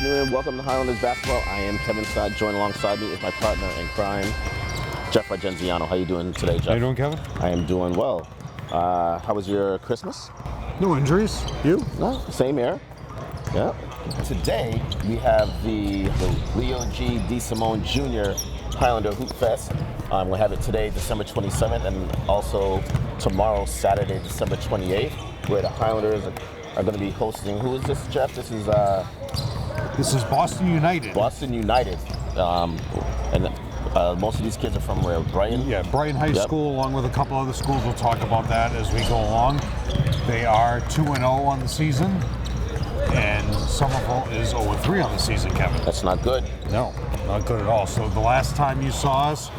afternoon and welcome to Highlanders basketball. I am Kevin Scott. Joined alongside me is my partner in crime, Jeff Argenziano. How you doing today, Jeff? How you doing, Kevin? I am doing well. How was your Christmas? No injuries. You? No, same here. Yeah. Today we have the Leo DeSimone Jr. Highlander Hoopfest. We'll have it today, December 27th, and also tomorrow, Saturday, December 28th, where the Highlanders are going to be hosting. Who is this, Jeff? This is Boston United. Boston United. And most of these kids are from where? Brighton? Yeah, Brighton High School, along with a couple other schools. We'll talk about that as we go along. They are 2-0 on the season, and Somerville is 0-3 on the season, Kevin. That's not good. No, not good at all. So the last time you saw us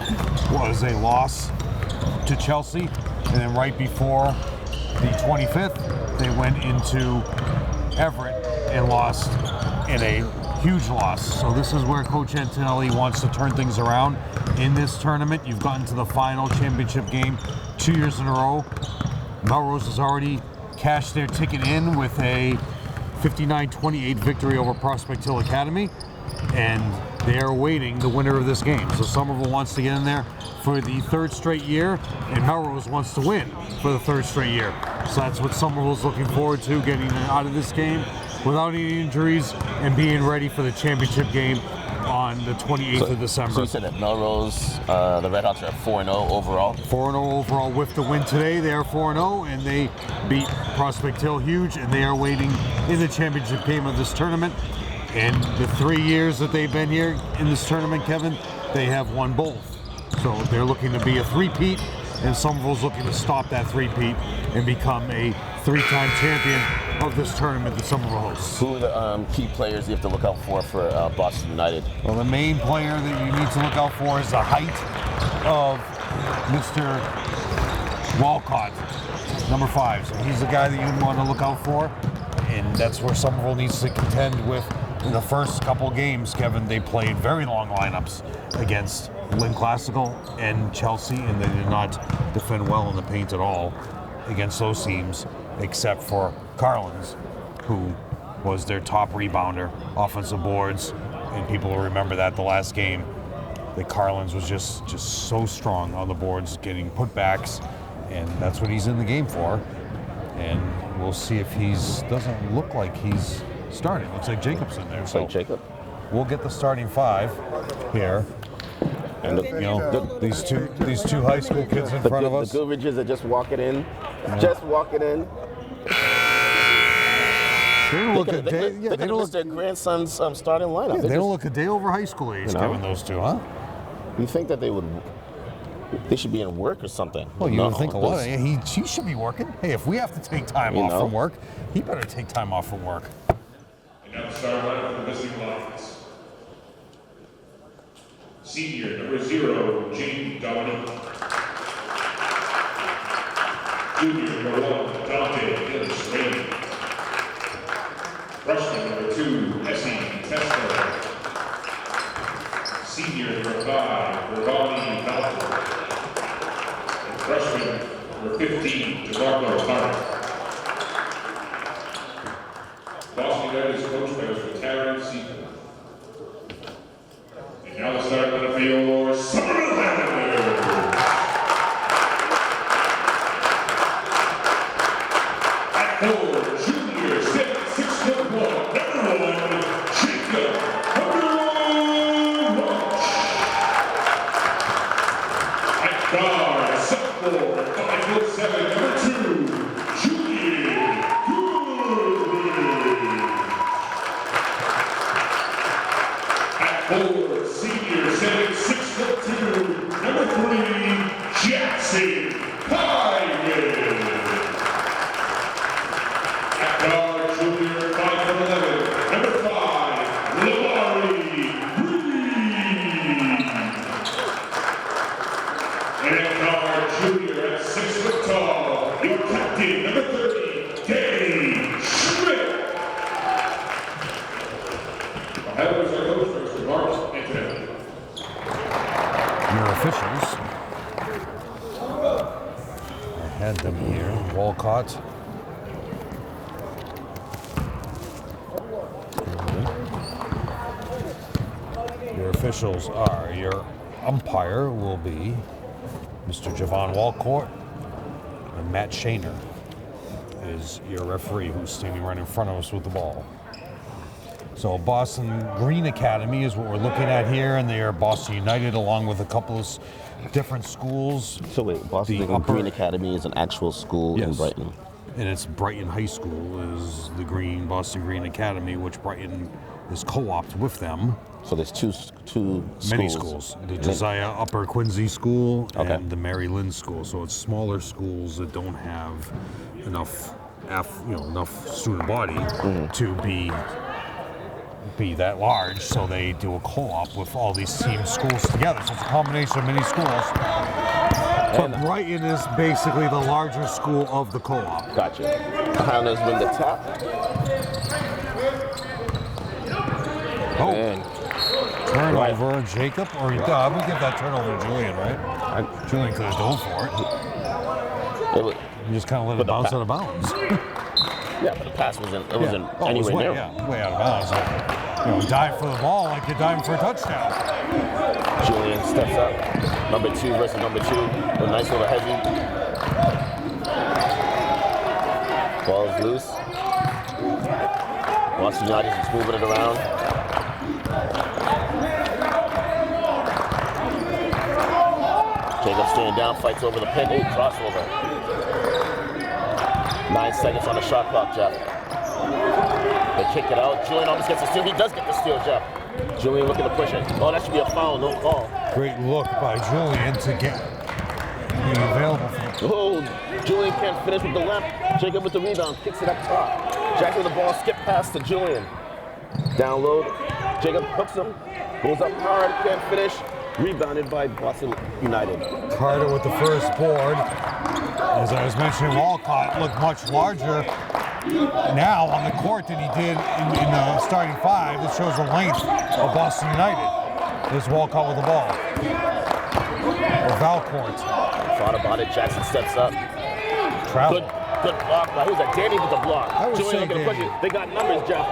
was a loss to Chelsea, and then right before the 25th, they went into Everett and lost in a huge loss. So this is where Coach Antonelli wants to turn things around. In this tournament, you've gotten to the final championship game 2 years in a row. Melrose has already cashed their ticket in with a 59-28 victory over Prospect Hill Academy, and they are awaiting the winner of this game. So Somerville wants to get in there for the third straight year, and Melrose wants to win for the third straight year. So that's what Somerville's looking forward to, getting out of this game without any injuries and being ready for the championship game on the 28th of December. So you said that Melrose, the Redhawks are at 4-0 overall? 4-0 overall with the win today. They are 4-0, and they beat Prospect Hill huge, and they are waiting in the championship game of this tournament. And the 3 years that they've been here in this tournament, Kevin, they have won both. So they're looking to be a three-peat, and Somerville's looking to stop that three-peat and become a three-time champion of this tournament that Somerville hosts. Who are the key players you have to look out for Boston United? Well, the main player that you need to look out for is the height of Mr. Walcott, number 5. So he's the guy that you want to look out for, and that's where Somerville needs to contend with. In the first couple games, Kevin, they played very long lineups against Lynn Classical and Chelsea, and they did not defend well in the paint at all against those teams, except for Carlins, who was their top rebounder, offensive boards, and people will remember that the last game, that Carlins was just so strong on the boards, getting putbacks, and that's what he's in the game for. And we'll see if doesn't look like he's starting. Looks like Jacob's in there. Looks like Jacob. We'll get the starting 5 here. And these two high school kids in front of us. The Goodridges are just walking in. Just walking in. They don't look a day. They don't look their grandson's starting lineup. Yeah, they don't look a day over high school age, Kevin, those two, huh? You think that they should be in work or something? Well, you would think a lot. He should be working. Hey, if we have to take time off from work, he better take time off from work. And now the starting lineup for the visiting Lions. Senior, number 0, James Dominic. Junior, number 1, Dante Gillis-Rain. Freshman, number 2, Essie Tesler. Senior, number 5, Ravani Valtor. And freshman, number 15, DeMarco Hart. Boston United is coached by Mr. Taryn Seaton. And now the start on the field for Somerville Highlanders. At 4, junior, 6'1", number 1, Jacob Hunter. At guard, sophomore, 5'7", number 2, Julian Goodridge. At 4, senior, 6'2", number 3, Jackson Hyman. At guard, junior, 5'11", number 5, Lamari Reed. And at guard, junior, at 6 foot tall, your captain, number 30, Dave Schmidt. The Highlanders are coached by Mr. Mark Antonelli. Your officials. I had them here. Walcott. officials are, your umpire will be Mr. Javon Walcourt, and Matt Shaner is your referee who's standing right in front of us with the ball. So Boston Green Academy is what we're looking at here, and they are Boston United along with a couple of different schools. So wait, Boston Green Academy is an actual school in Brighton. And it's Brighton High School is the Boston Green Academy, which Brighton is co-opted with them. So there's two schools. Many schools. The Josiah Upper Quincy School and the Mary Lynn School. So it's smaller schools that don't have enough student body to be that large. So they do a co-op with all these team schools together. So it's a combination of many schools. But Brighton is basically the larger school of the co-op. Gotcha. The Highlanders win the tap. And turnover, Jacob, or I would give that turnover to Julian, right? Julian could have dove for it. You just kind of let it bounce out of bounds. Yeah, but the pass wasn't anywhere near. Yeah, way out of bounds. Dive for the ball like you're diving for a touchdown. Julian steps up. Number 2 versus number 2. A nice little heavy. Ball is loose. Boston United is moving it around. Jacob staying down, fights over the pin. Hey, crossover. 9 seconds on the shot clock, Jeff. They kick it out. Julian almost gets the steal. He does get the steal, Jeff. Julian looking to push it. Oh, that should be a foul. No call. Great look by Julian to get available. Oh, Julian can't finish with the left. Jacob with the rebound. Kicks it up top. Jackson with the ball. Skip pass to Julian. Download. Jacob hooks him. Goes up hard. Can't finish. Rebounded by Boston United. Carter with the first board. As I was mentioning, Walcott looked much larger now on the court than he did in the starting 5. This shows the length of Boston United. There's Walcott with the ball. Or Valcourt. Thought about it. Jackson steps up. Travel. Good block. Who's that? Danny with the block. Julian looking to push it. They got numbers, Jeff.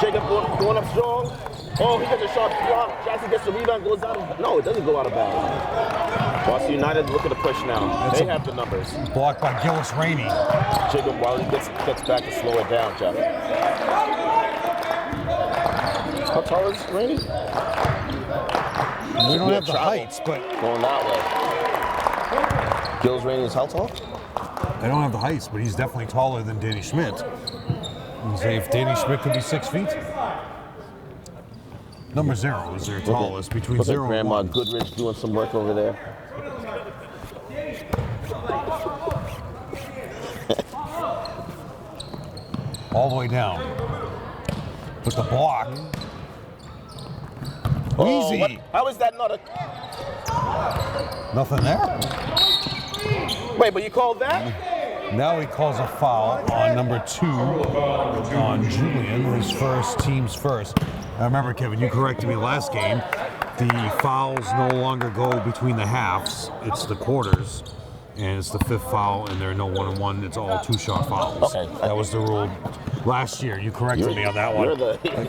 Jacob going up strong. Oh, he gets a sharp block. Jackson gets the rebound, goes out of... No, it doesn't go out of bounds. Boston United looking to push now. They have the numbers. Blocked by Gillis Rainey. Jacob Wiley gets back to slow it down, Jeff. How tall is Rainey? We don't have the heights, but... Going that way. Gillis Rainey is how tall? I don't have the heights, but he's definitely taller than Danny Schmidt. You say if Danny Schmidt could be 6 feet? Number 0 is their tallest, between 0 and Grandma 1. Goodrich doing some work over there. All the way down. With the block. Oh, Easy. How is that not a... Nothing there. Wait, but you called that? Now he calls a foul on number 2 on Julian, his team's first. I remember, Kevin, you corrected me last game. The fouls no longer go between the halves. It's the quarters. And it's the 5th foul, and there are no 1-on-1. It's all 2-shot fouls. Okay. That was the rule last year. You corrected me on that one.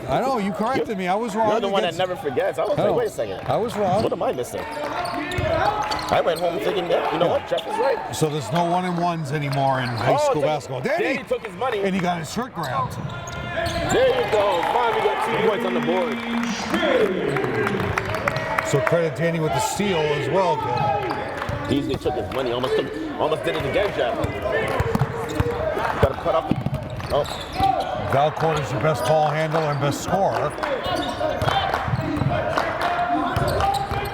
I know, you corrected me. I was wrong. You're the one that never forgets. I was like, wait a second. I was wrong. What am I missing? I went home thinking, you know what, Jeff is right. So there's no 1-on-1s anymore in high school basketball. Danny took his money. And he got his shirt grabbed. There you go. Finally got 2 points on the board. So credit Danny with the steal as well, Kevin. Easily took his money. Almost did it again, Jeff. Got to cut up. Oh. Valcourt is your best ball handler and best scorer.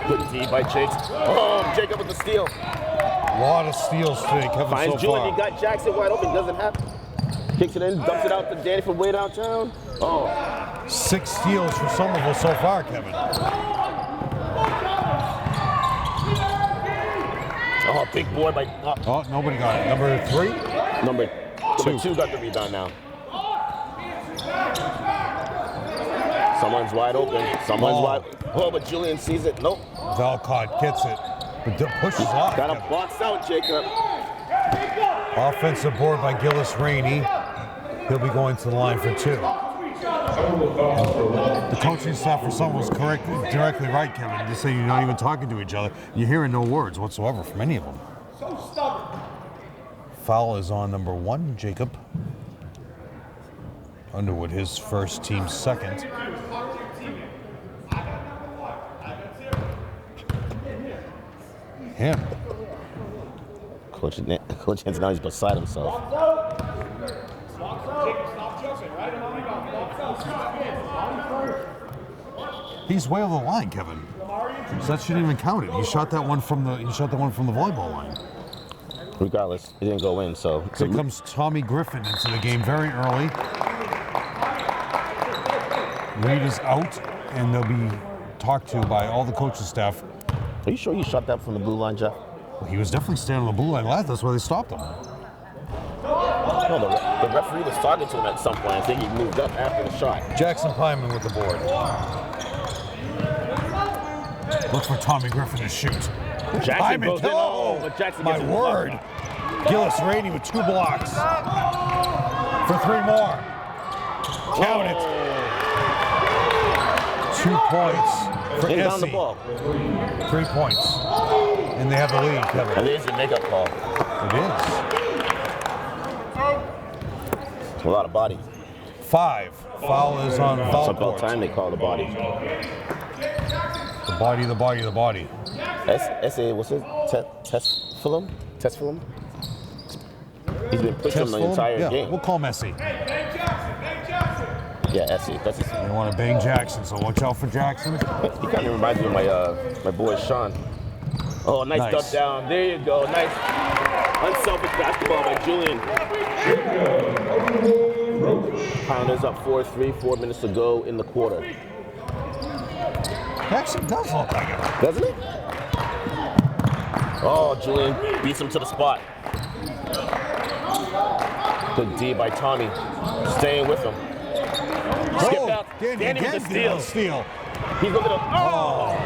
Good D by Jakes. Oh, Jacob with the steal. A lot of steals today, Kevin. Finds Julian. He got Jackson wide open. Doesn't happen. Kicks it in, dumps it out to Danny from way downtown. Oh. 6 steals for Somerville so far, Kevin. Oh, big boy by... Oh, nobody got it. Number 3? Number 2 got the rebound now. Someone's wide open. Oh, but Julian sees it. Nope. Valcott gets it, but pushes off. Got a box out, Jacob. Offensive board by Gillis Rainey. He'll be going to the line for 2. The coaching staff for some was directly right, Kevin. Just saying you're not even talking to each other. You're hearing no words whatsoever from any of them. Foul is on number 1, Jacob Underwood, his first, team second. Him. Coach Antonio is beside himself. He's way over the line, Kevin. So that shouldn't even count it. He shot that one from the volleyball line. Regardless, it didn't go in, so. Here comes Tommy Griffin into the game very early. Reed is out, and they'll be talked to by all the coaching staff. Are you sure you shot that from the blue line, Jeff? Well, he was definitely standing on the blue line last. That's why they stopped him. No, the referee was talking to him at some point. I think he moved up after the shot. Jackson Pyman with the board. Look for Tommy Griffin to shoot. Jackson goes in, but Jackson gets my word. Gillis Rainey with 2 blocks. For 3 more. Count it. 2 points for Inbound the Essie. ball. 3 points. And they have the lead, Kevin. And there's a makeup call. It is. A lot of body. 5. Foul is on It's foul about court. time they call the body. The body. S.A. what's it? Test film? He's been pushing the entire game. We'll call him Essie. Yeah, S.A. That's his. They want to bang Jackson, so watch out for Jackson. He kind of reminds me of my boy Sean. Oh, nice duck down. There you go. Nice unselfish basketball by Julian. Highlanders up 4-3, 4 minutes to go in the quarter. It actually does look like it. Doesn't it? Oh, Julian beats him to the spot. Good D by Tommy. Staying with him. Skip out. Danny with the steal. He's looking up. Oh!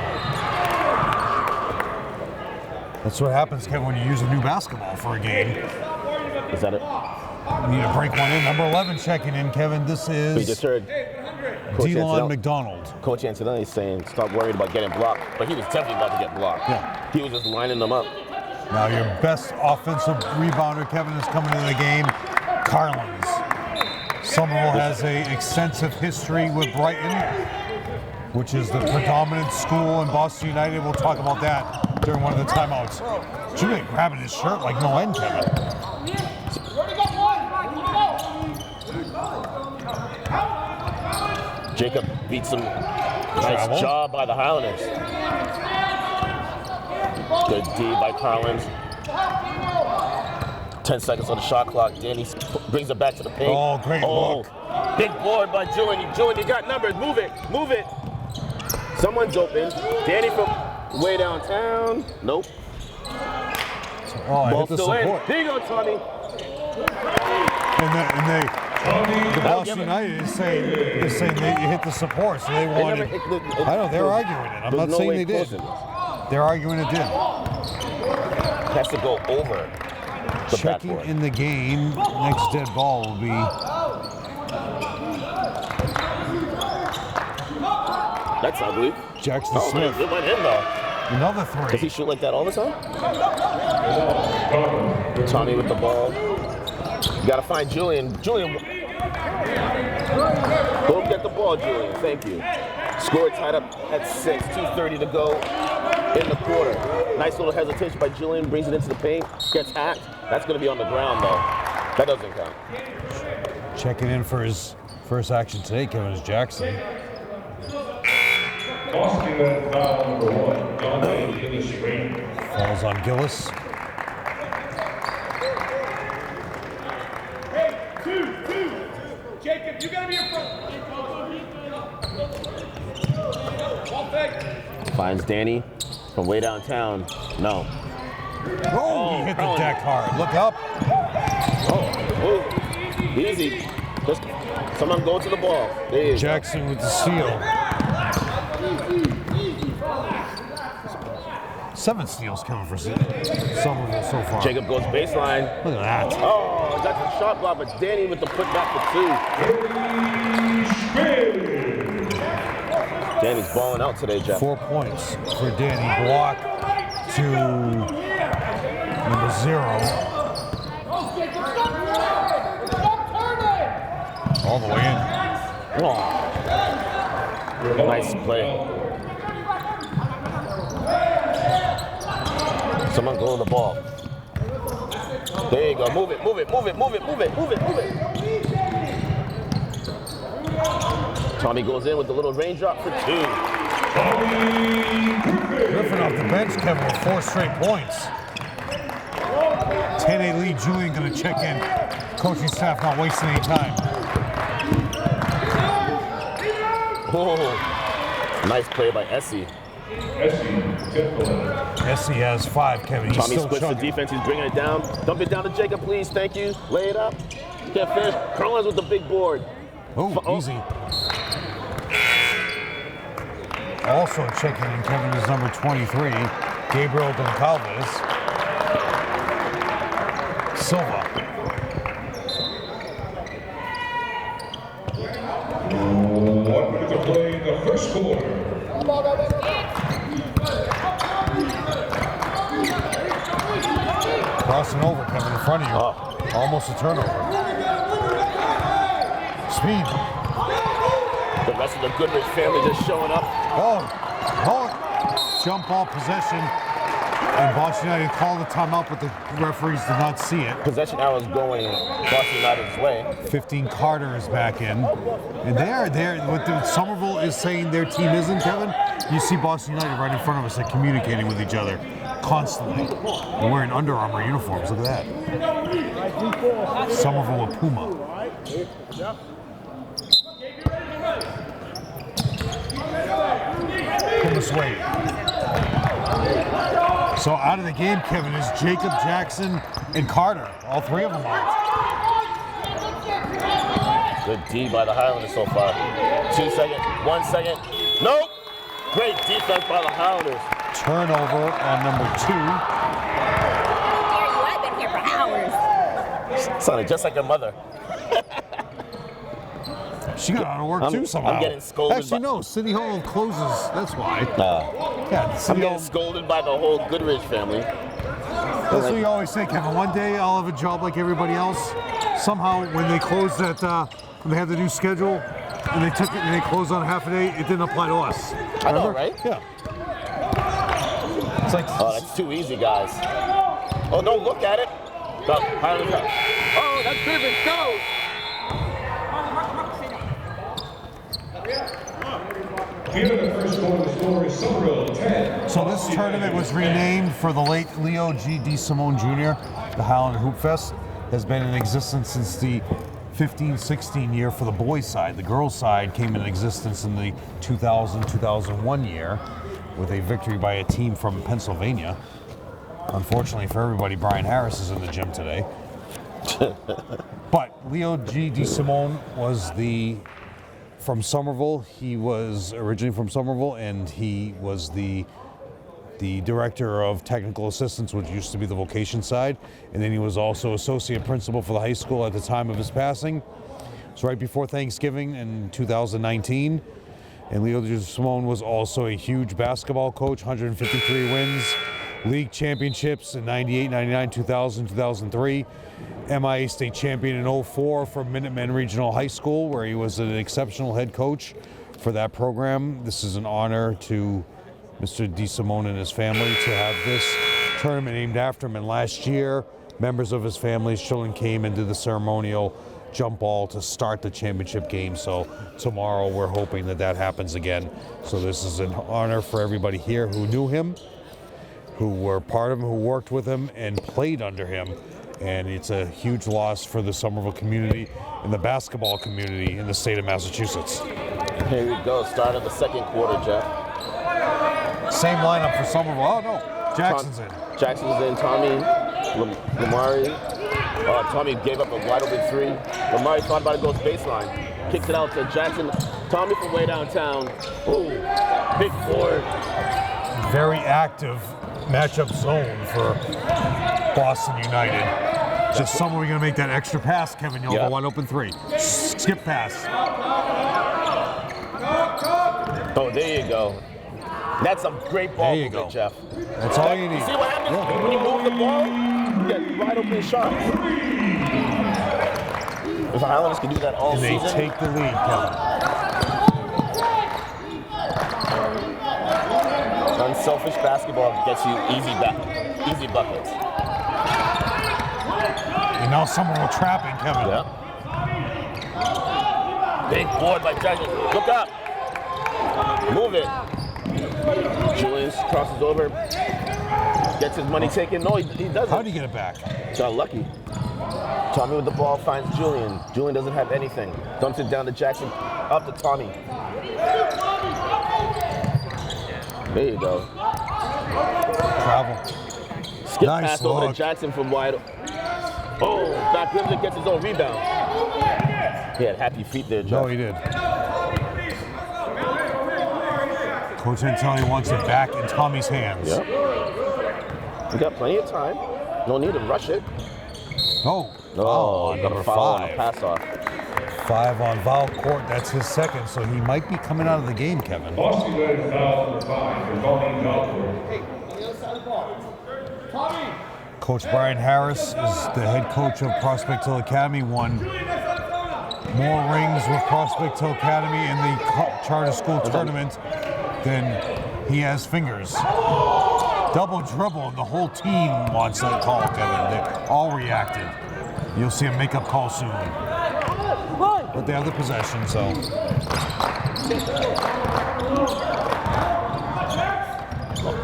That's what happens, Kevin, when you use a new basketball for a game. Is that it? You need to break one in. Number 11 checking in, Kevin. This is We just heard Delon McDonald. Coach Antonelli is saying stop worrying about getting blocked, but he was definitely about to get blocked. Yeah. He was just lining them up. Now your best offensive rebounder, Kevin, is coming into the game. Carlins. Somerville has an extensive history with Brighton, which is the predominant school in Boston United. We'll talk about that during one of the timeouts. Julian grabbing his shirt like no end, Kevin. Jacob beats him. Nice job by the Highlanders. Good D by Carlins. 10 seconds on the shot clock. Danny brings it back to the paint. Oh, great look. Big board by Julian. Julian, you got numbers. Move it. Move it. Someone's open. Danny from way downtown. Nope. Oh, I Ball hit the still in. support. There you go, Tommy. The Boston United is saying they hit the support, so they wanted. I know they're arguing it. I'm not saying they did. They're arguing it did. Has to go over. Checking in the game. Next dead ball will be. That's ugly. Jackson Smith. It went in though. Another 3. Does he shoot like that all the time? Tommy with the ball. You gotta find Julian. Julian. Go get the ball, Julian. Thank you. Score tied up at 6. 2:30 to go in the quarter. Nice little hesitation by Julian. Brings it into the paint. Gets hacked. That's gonna be on the ground though. That doesn't count. Checking in for his first action today, Kevin, is Jackson. Falls on Gillis. Hey, two. Jacob, you gotta be in front. One thing. Finds Danny from way downtown. No. Oh, he hit the deck hard. Look up. Oh, easy. Just someone go to the ball. There you go. Jackson with the steal. 7 steals, Kevin, for Somerville so far. Jacob goes baseline. Look at that. Oh, that's a shot block, but Danny with the putback for 2. Danny's balling out today, Jeff. 4 points for Danny. Block to number 0. All the way in. Oh. Nice play. Someone go on the ball. There you go. Move it, move it, move it, move it, move it, move it, move it. Tommy goes in with the little raindrop for 2. Griffin off the bench, Kevin, with 4 straight points. 10-8 lead. Julian going to check in. Coaching staff not wasting any time. Oh, nice play by Essie. Essie has 5, Kevin. He's Tommy still splits the chugging. defense. He's bringing it down. Dump it down to Jacob, please. Thank you. Lay it up. Can't finish. Carlin's with the big board. Oh, easy. Also checking in, Kevin, is number 23, Gabriel Goncalves. Silva. One minute to play in the first quarter. Crossing over, Kevin, in front of you. Almost a turnover. Speed. The rest of the Goodrich family just showing up. Oh, jump ball possession. And Boston United called the timeout, but the referees did not see it. Possession arrows going Boston United's way. 15 Carter is back in. And there, what Somerville is saying their team isn't, Kevin, you see Boston United right in front of us, like communicating with each other constantly. They're wearing Under Armour uniforms, look at that. Somerville a Puma. Puma suede. So out of the game, Kevin, is Jacob, Jackson, and Carter. All 3 of them out. Good D by the Highlanders so far. 2 seconds, 1 second. Nope. Great defense by the Highlanders. Turnover on number 2. I've been here for hours. Sounded just like her mother. She got out of work too somehow. I'm getting scolded. Actually, no. City Hall closes. That's why. Yeah, I'm City Hall. getting scolded by the whole Goodrich family. That's what you always say, Kevin. One day I'll have a job like everybody else. Somehow, when they closed that, when they had the new schedule, and they took it and they closed on half a day, it didn't apply to us. I know, right? Yeah. It's like. Oh, that's too easy, guys. Oh, don't look at it. Oh, that could have been so. Here in the first quarter, the score is Somerville 10. So this tournament was renamed for the late Leo DeSimone Jr. The Highlander Hoopfest has been in existence since the 15-16 year for the boys' side. The girls' side came in existence in the 2000-2001 year with a victory by a team from Pennsylvania. Unfortunately for everybody, Brian Harris is in the gym today. But Leo DeSimone was from Somerville. He was originally from Somerville, and he was the director of technical assistance, which used to be the vocation side. And then he was also associate principal for the high school at the time of his passing. It was right before Thanksgiving in 2019. And Leo DeSimone was also a huge basketball coach, 153 wins, league championships in 98, 99, 2000, 2003. MIA state champion in 04 from Minuteman Regional High School, where he was an exceptional head coach for that program. This is an honor to Mr. DeSimone and his family to have this tournament named after him. And last year, members of his family's children came and did the ceremonial jump ball to start the championship game. So tomorrow we're hoping that happens again. So this is an honor for everybody here who knew him, who were part of him, who worked with him and played under him. And it's a huge loss for the Somerville community and the basketball community in the state of Massachusetts. Here we go, start of the second quarter, Jeff. Same lineup for Somerville. Oh no, Jackson's in. Jackson's in, Tommy, Lamari. Tommy gave up a wide open 3. Lamari thought about it, goes baseline. Kicks it out to Jackson. Tommy from way downtown. Ooh, big board. Very active matchup zone for Boston United. Just somewhere we're going to make that extra pass, Kevin. You'll have a wide open 3. Skip pass. Oh, there you go. That's a great ball movement, Jeff. That's all you need. See what happens when you move the ball? You get wide open shots. If the Highlanders can do that all season. And they take the lead, Kevin. Unselfish basketball gets you easy buckets. And now someone will trap it, Kevin. Yep. Big board by Jackson. Look up. Move it. Julius crosses over. Gets his money taken. No, he doesn't. How do you get it back? Got lucky. Tommy with the ball finds Julian. Julian doesn't have anything. Dumps it down to Jackson. Up to Tommy. There you go. Travel. Skip Nice pass over to Jackson from wide. Oh, back Grimley gets his own rebound. He had happy feet there, Jeff. No, he did. Coach Antelli wants it back in Tommy's hands. Yep. We got plenty of time. No need to rush it. Oh, number 5 on a pass off. 5 on Val Court. That's his second, so he might be coming out of the game, Kevin. Boston United foul number 5 for Tony Valcourt. Coach Brian Harris is the head coach of Prospect Hill Academy. Won more rings with Prospect Hill Academy in the charter school tournament than he has fingers. Double dribble, and the whole team wants that call, Kevin. They all reacted. You'll see a makeup call soon. But they have the possession, so.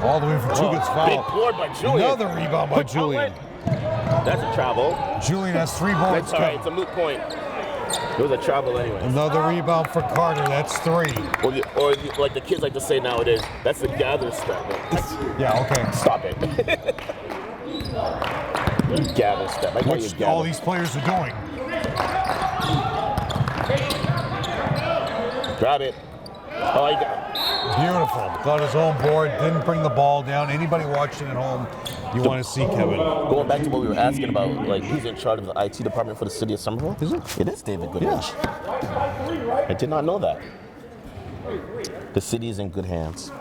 All the way from 2 gets fouled. Big board by Julian. Another rebound by Julian. That's a travel. Julian has 3 boards. That's all right. It's a moot point. It was a travel anyway. Another rebound for Carter. That's 3. Or like the kids like to say nowadays, that's the gather step. Yeah, okay. Stop it. Gather step. Which all these players are doing. Grab it. Oh, he got it. Beautiful. Got his own board. Didn't bring the ball down. Anybody watching at home, you want to see Kevin. Going back to what we were asking about, like who's in charge of the IT department for the city of Somerville? Is it? It is David Goodrich. Yeah. I did not know that. The city is in good hands.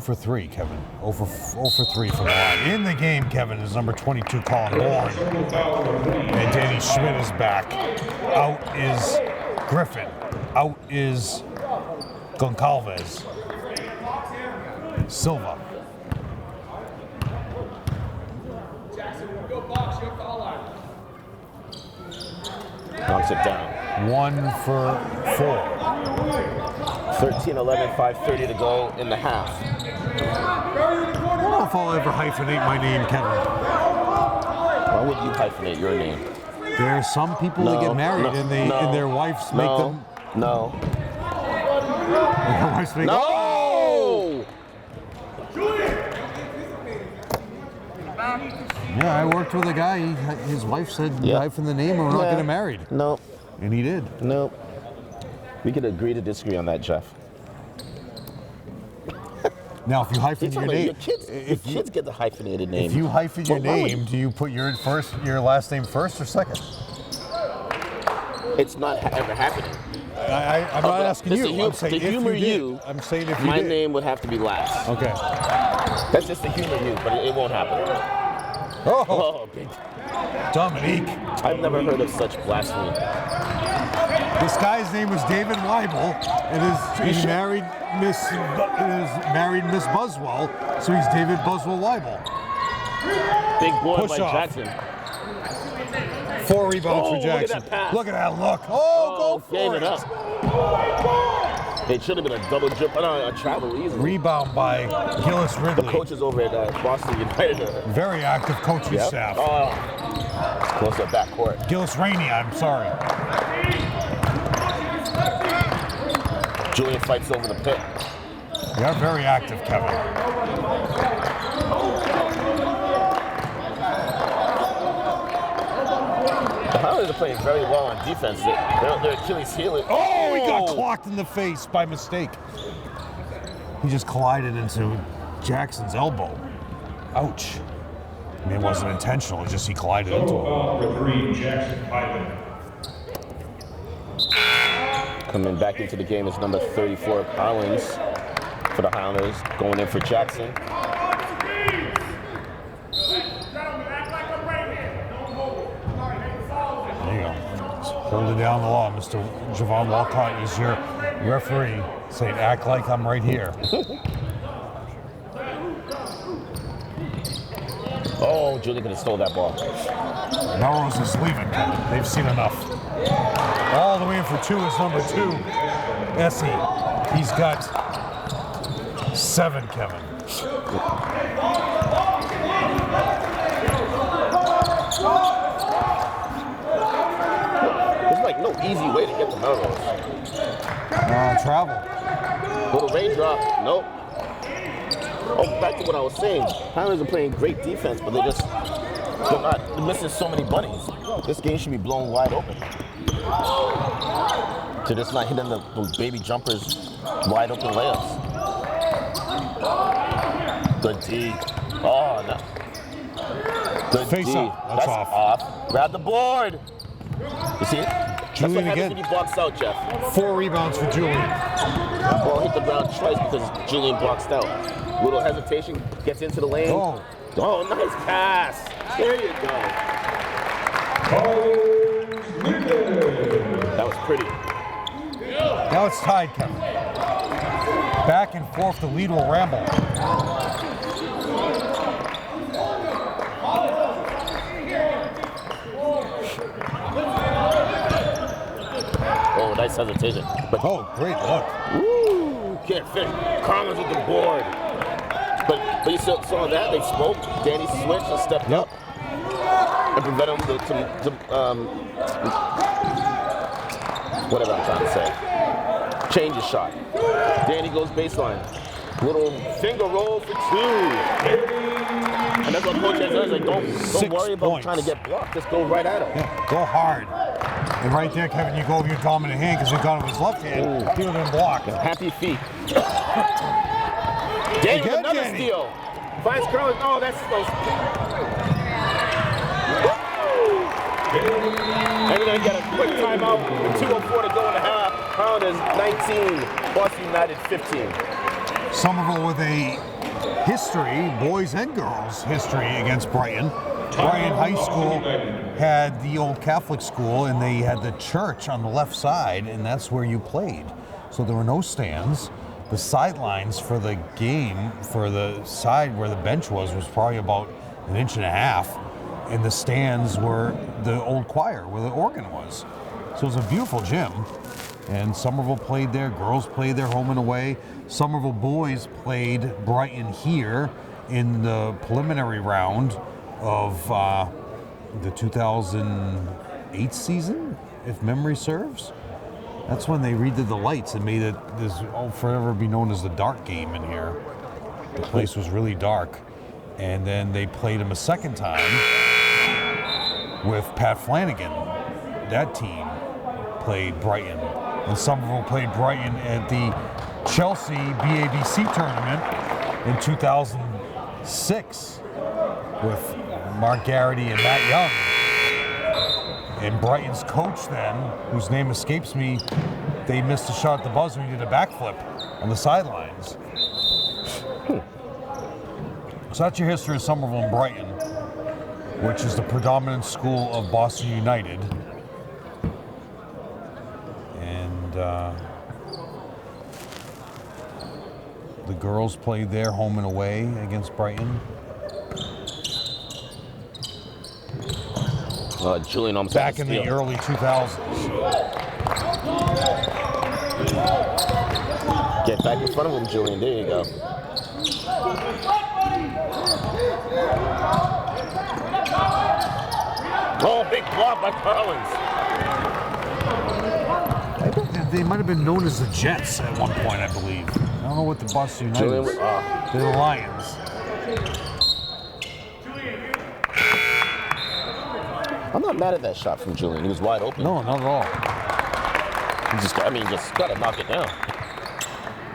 For 3, Kevin. 0 for 3 from the line. In the game, Kevin, is number 22, Colin Bourne. And Danny Schmidt is back. Out is Griffin. Out is Goncalves. Silva. Knocks it down. 1 for 4. 13-11, 5:30 to go in the half. I don't know if I'll ever hyphenate my name, Kevin. Why would you hyphenate your name? There are some people that get married and their wives make them. No. Their wives make No! Yeah, I worked with a guy. His wife said, hyphen the name or we're not getting married. No. And he did. No. We could agree to disagree on that, Jeff. Now, if you hyphen your name, your kids get the hyphenated name. If you hyphen your name, do you put your last name first or second? It's not ever happening. I'm not asking you. I'm saying to humor you, I'm saying if you my did. name would have to be last. Okay. That's just to humor you, but it won't happen. Oh, big. Dominique. I've never heard of such blasphemy. This guy's name was David Weibel, and he married Miss Buswell, so he's David Buswell Weibel. Big boy Push by off. Jackson. 4 rebounds for Jackson. Look at that look. Go for gave it. it up. It should have been a double dribble. No, a travel easily. Rebound by Gillis Ridley. The coaches over at Boston United. Very active coaching staff. Close to backcourt. Gillis Rainey, I'm sorry. Julian fights over the pit. They are very active, Kevin. The Highlanders are playing very well on defense. Their Achilles heel is... Oh, he got clocked in the face by mistake. He just collided into Jackson's elbow. Ouch. I mean, it wasn't intentional, it's just he collided into him. Referee Jackson Highland. Coming back into the game is number 34, Collins, for the Highlanders, going in for Jackson. There you go. Just holding down the law. Mr. Javon Walcott is your referee, saying, act like I'm right here. Oh, Julian could have stole that ball. Melrose is leaving. They've seen enough. All the way in for two is number 2, Essie. He's got 7, Kevin. There's like no easy way to get to Melrose. Travel. Little raindrop, nope. Oh, back to what I was saying. Highlanders are playing great defense, but they're missing so many bunnies. This game should be blown wide open. To just not hitting those baby jumpers, wide open layups. Good D. Oh, no. Good Face D. up. That's off. Grab the board. You see it? That's what Julian happens again. when you box out, Jeff. 4 rebounds for Julian. Ball hit the ground twice because Julian boxed out. Little hesitation, gets into the lane. Oh. Oh, nice pass. There you go. That was pretty. Now it's tied, Kevin. Back and forth, the lead will ramble. Oh, nice hesitation. But Great look. woo, can't fit. Collins with the board. But you saw that they spoke. Danny switched and stepped up and prevented him to whatever I'm trying to say. Change his shot. Danny goes baseline. Little finger roll for 2. And that's what Coach has said. Like, don't worry about trying to get blocked. Just go right at him. Yeah, go hard. And right there, Kevin, you go with your dominant hand because you got it with his left hand. He would have been blocked. Happy feet. Danny with another steal. Finds Carlin. Oh, that's close. And we're going to get a quick timeout. 2:04 to go in the half. Highlanders 19, Boston United 15. Somerville with a history, boys and girls history against Brighton. Brighton High School had the old Catholic school and they had the church on the left side, and that's where you played. So there were no stands. The sidelines for the game, for the side where the bench was probably about 1.5 inches. And the stands were the old choir where the organ was. So it was a beautiful gym. And Somerville played there, girls played there home and away. Somerville boys played Brighton here in the preliminary round of the 2008 season, if memory serves. That's when they redid the lights and made it this forever be known as the dark game in here. The place was really dark. And then they played him a second time with Pat Flanagan. That team played Brighton. And Somerville played Brighton at the Chelsea BABC tournament in 2006 with Mark Garrity and Matt Young. And Brighton's coach then, whose name escapes me, they missed a shot at the buzzer and he did a backflip on the sidelines. So that's your history of Somerville and Brighton, which is the predominant school of Boston United. And the girls played there home and away against Brighton. Julian almost back in the early 2000s. Get back in front of him, Julian. There you go. Oh, big block by Collins. I think they might have been known as the Jets at one point, I believe. I don't know what the Boston United is. They're the Lions. I'm not mad at that shot from Julian. He was wide open. No, not at all. He just got to knock it down.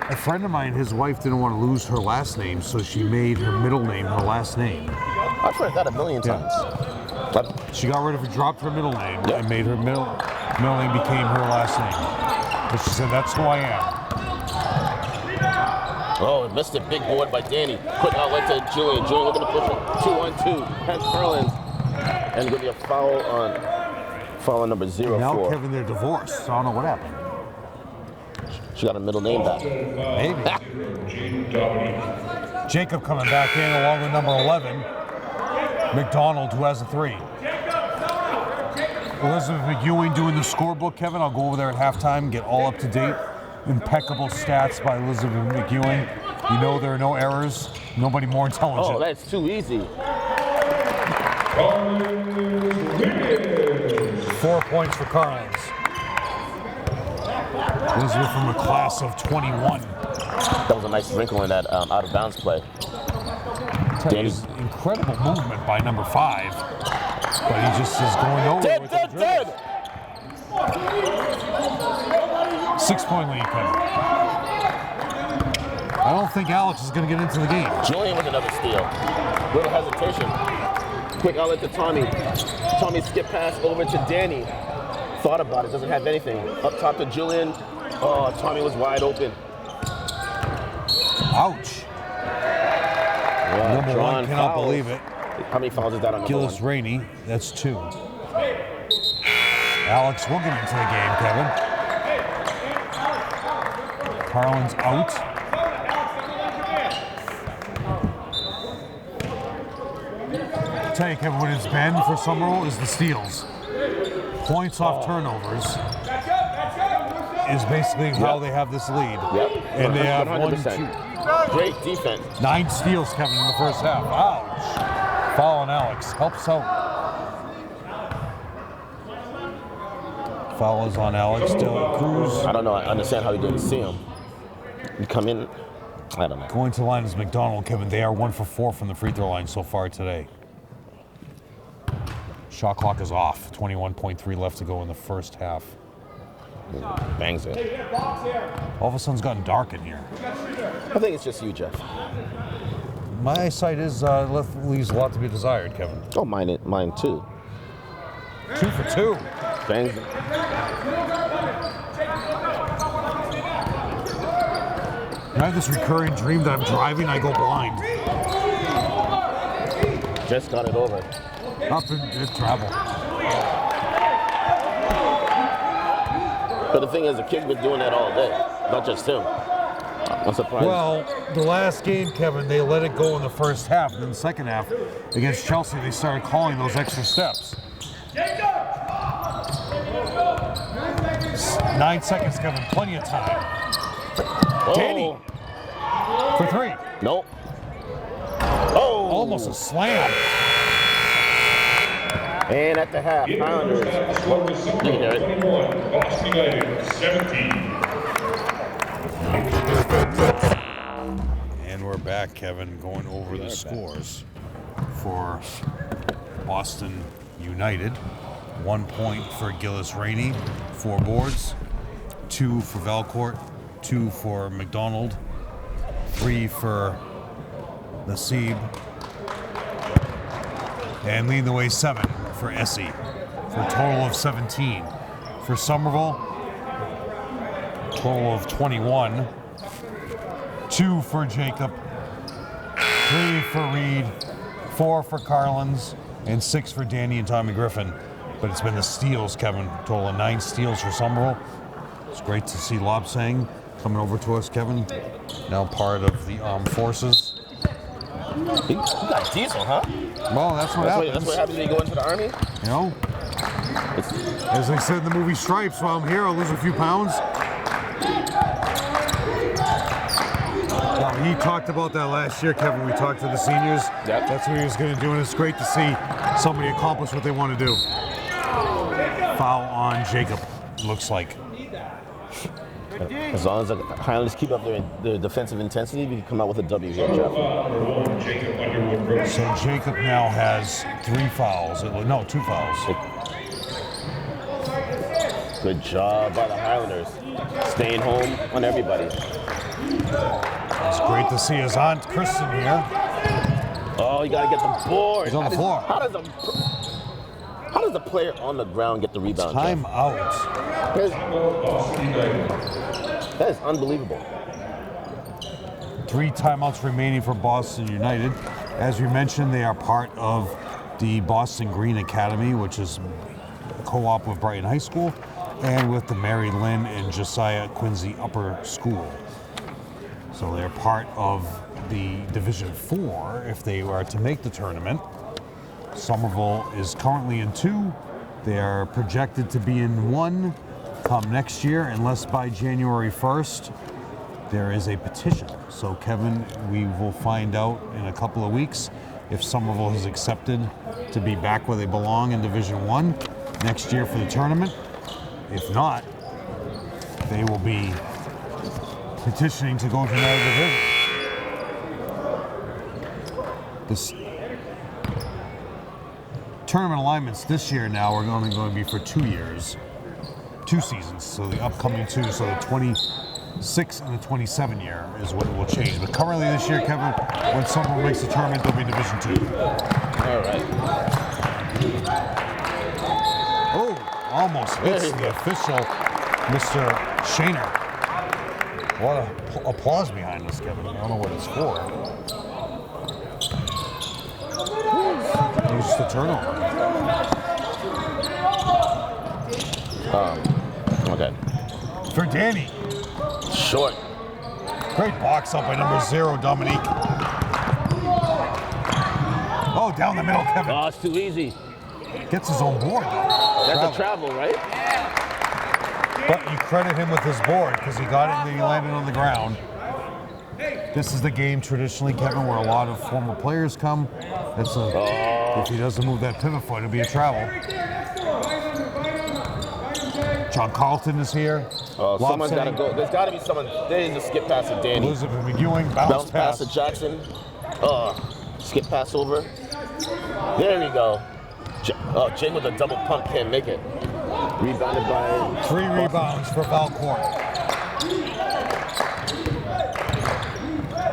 A friend of mine, his wife didn't want to lose her last name, so she made her middle name her last name. I've heard that a million times. But She got rid of it, dropped her middle name, and made her middle name became her last name. But she said, that's who I am. oh, missed it. Big board by Danny. Quick outlet to Julian. Julian looking to push it. 2-on-2. Hands Carlins. And going to be a foul on number 04. Now, Kevin, they're divorced, so I don't know what happened. She got a middle name back. Maybe. Jacob coming back in along with number 11, McDonald, who has a 3. Elizabeth McEwing doing the scorebook, Kevin. I'll go over there at halftime, get all up to date. Impeccable stats by Elizabeth McEwing. You know there are no errors. Nobody more intelligent. Oh, that's too easy. 4 points for Carlins. Elizabeth from a class of 21. That was a nice wrinkle in that out of bounds play. Danny's incredible movement by number 5, but he just is going over Dead, with dead, the dead! 6-point lead, Kevin. I don't think Alex is going to get into the game. Julian with another steal. Little hesitation. Quick outlet to Tommy. Tommy skip pass over to Danny. Thought about it, doesn't have anything. Up top to Julian. Oh, Tommy was wide open. Ouch. Yeah, Number 1 cannot believe it. How many fouls is that on number 1? Gillis Rainey, that's 2. Alex will get into the game, Kevin. Carlin's out. I tell you, Kevin, what it's been for Somerville is the steals. Points off turnovers is basically how they have this lead. Yep. And they have 1, 100%. 2. Great defense. 9 steals, Kevin, in the first half. Ouch. Foul on Alex. Helps out. Foul is on Alex. Still Cruz. I don't know. I understand how he didn't see him. He come in. I don't know. Going to the line is McDonald, Kevin. They are 1 for 4 from the free throw line so far today. Shot clock is off. 21.3 left to go in the first half. Bangs it. All of a sudden it's gotten dark in here. I think it's just you, Jeff. My eyesight is leaves a lot to be desired, Kevin. Oh, mine too. 2 for 2. Bangs it. I have this recurring dream that I'm driving, I go blind. Just got it over. Up in travel. But the thing is, the kid's been doing that all day. Not just him. I'm surprised. Well, the last game, Kevin, they let it go in the first half. And in the second half, against Chelsea, they started calling those extra steps. 9 seconds, Kevin. Plenty of time. Oh. Danny for 3. Nope. Oh. Almost a slam. And at the half, Highlanders. You can hear it. 21, Boston United, 17. And we're back, Kevin, going over the scores for Boston United. 1 point for Gillis Rainey, 4 boards, 2 for Valcourt, 2 for McDonald, 3 for Nassib, and leading the way 7 for Essie, for a total of 17. For Somerville, total of 21. 2 for Jacob, 3 for Reed, 4 for Carlins, and 6 for Danny and Tommy Griffin. But it's been the steals, Kevin. Total of 9 steals for Somerville. It's great to see Lobsang coming over to us, Kevin. Now part of the armed forces. You got diesel, huh? Well, that's what happens. That's what happens when you go into the Army? You know, as they said in the movie Stripes, while I'm here, I'll lose a few pounds. He talked about that last year, Kevin. We talked to the seniors. Yep. That's what he was going to do, and it's great to see somebody accomplish what they want to do. Foul on Jacob, looks like. As long as the Highlanders keep up their defensive intensity, we can come out with a W here, Jeff. So Jacob now has 3 fouls. No, 2 fouls. Good job by the Highlanders. Staying home on everybody. It's great to see his aunt Kristen here. Oh, you gotta get the board. He's on the floor. How does a player on the ground get the rebound? Time out. That is unbelievable. 3 timeouts remaining for Boston United. As we mentioned, they are part of the Boston Green Academy, which is a co-op with Brighton High School and with the Mary Lynn and Josiah Quincy Upper School. So they're part of the Division 4 if they were to make the tournament. Somerville is currently in 2. They are projected to be in 1 come next year, unless by January 1st there is a petition. So Kevin, we will find out in a couple of weeks if Somerville has accepted to be back where they belong in Division 1 next year for the tournament. If not, they will be petitioning to go to another division. This tournament alignments this year now are only going to be for 2 years, 2 seasons. So the upcoming 2, so the 26 and the 27 year is what it will change. But currently this year, Kevin, when someone makes the tournament, they'll be Division 2. All right. Oh, almost hits the official, Mr. Shaner. A lot of applause behind this, Kevin. I don't know what it's for. Use the turnover. Okay. For Danny. Short. Great box up by number 0, Dominique. Oh, down the middle, Kevin. Oh, it's too easy. Gets his own board, though. That's a travel, right? But you credit him with his board because he got it and then he landed on the ground. This is the game traditionally, Kevin, where a lot of former players come. If he doesn't move that pivot foot, it'll be a travel. John Carlton is here. Someone's got to go. There's got to be someone. They need to skip past to Danny. Elizabeth McEwing, bounce pass to Jackson. Skip pass over. There we go. Jane with a double pump can't make it. Rebounded by 3 rebounds for Valcourt.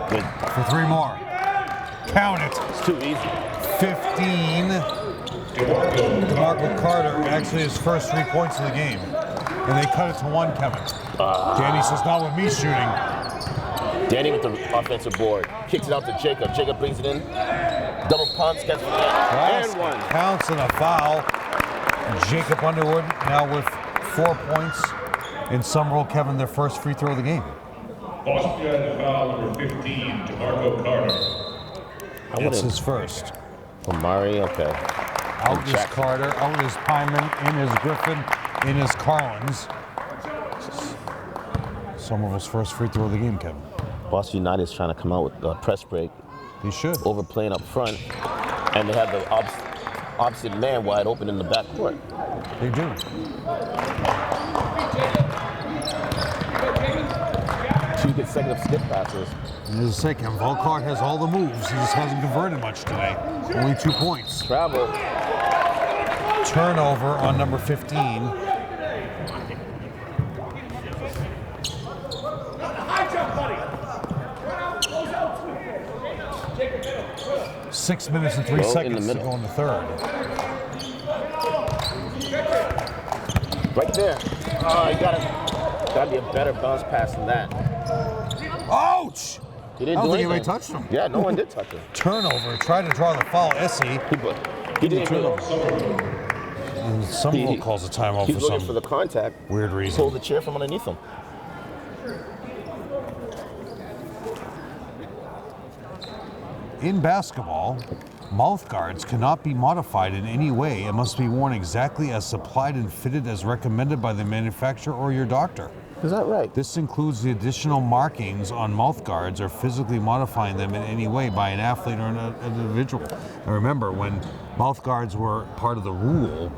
Good. For 3 more. Count it. It's too easy. 15. DeMarco Carter, actually his first 3 points of the game. And they cut it to 1, Kevin. Danny says, not with me shooting. Danny with the offensive board. Kicks it out to Jacob. Jacob brings it in. Double pumps, gets it. And 1. Counts and a foul. Jacob Underwood now with 4 points. In Somerville, Kevin, their first free throw of the game. Boston United foul number 15, DeMarco Carter. It's his first. Omari, okay. Out is Carter, out is Pyman, in is Griffin, in is Collins. Somerville's first free throw of the game, Kevin. Boston United is trying to come out with a press break. He should. Overplaying up front. And they have the opposite man wide open in the backcourt. They do. 2 consecutive skip passes. And as I say, Kevin, Valcourt has all the moves. He just hasn't converted much today. Only 2 points. Travel. Turnover on number 15. 6 minutes and 3 seconds to go in the third. Right there. Oh, you gotta be a better bounce pass than that. Ouch! He didn't I don't do think anything. anybody touched him. Yeah, no one did touch him. Turnover. Tried to draw the foul. Essie. He didn't even. And Somerville calls a timeout He's for looking some for the contact. weird reason. Pulled the chair from underneath him. In basketball, mouth guards cannot be modified in any way and must be worn exactly as supplied and fitted as recommended by the manufacturer or your doctor. Is that right? This includes the additional markings on mouth guards or physically modifying them in any way by an athlete or an individual. And remember, when mouth guards were part of the rule,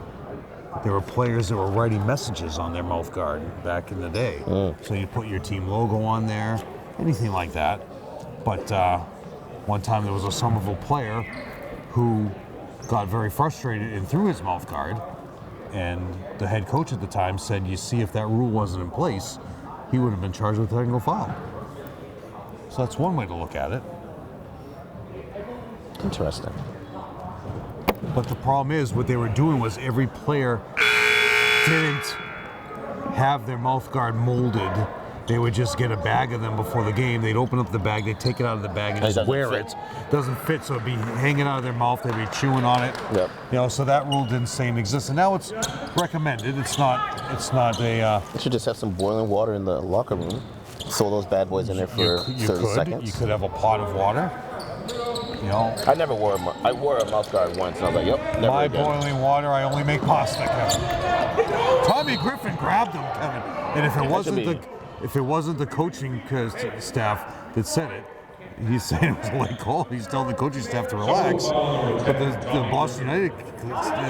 there were players that were writing messages on their mouth guard back in the day. So you put your team logo on there, anything like that. But one time there was a Somerville player who got very frustrated and threw his mouth guard And the head coach at the time said, you see, if that rule wasn't in place, he would have been charged with technical foul. So that's one way to look at it. Interesting. But the problem is, what they were doing was every player didn't have their mouth guard molded. They would just get a bag of them before the game. They'd open up the bag, they'd take it out of the bag and just wear it. Doesn't fit, so it'd be hanging out of their mouth. They'd be chewing on it. Yep. You know, so that rule didn't stay in existence. And now it's recommended. It's not a. You should just have some boiling water in the locker room. Throw those bad boys in there for 30 seconds. You could have a pot of water. You know. I never wore I wore a mouth guard once, and I was like, yep, never My again. boiling water, I only make pasta, Kevin. Tommy Griffin grabbed him, Kevin. And if it wasn't the coaching staff that said it, he's saying it was a late call. He's telling the coaching staff to relax. But the Boston United,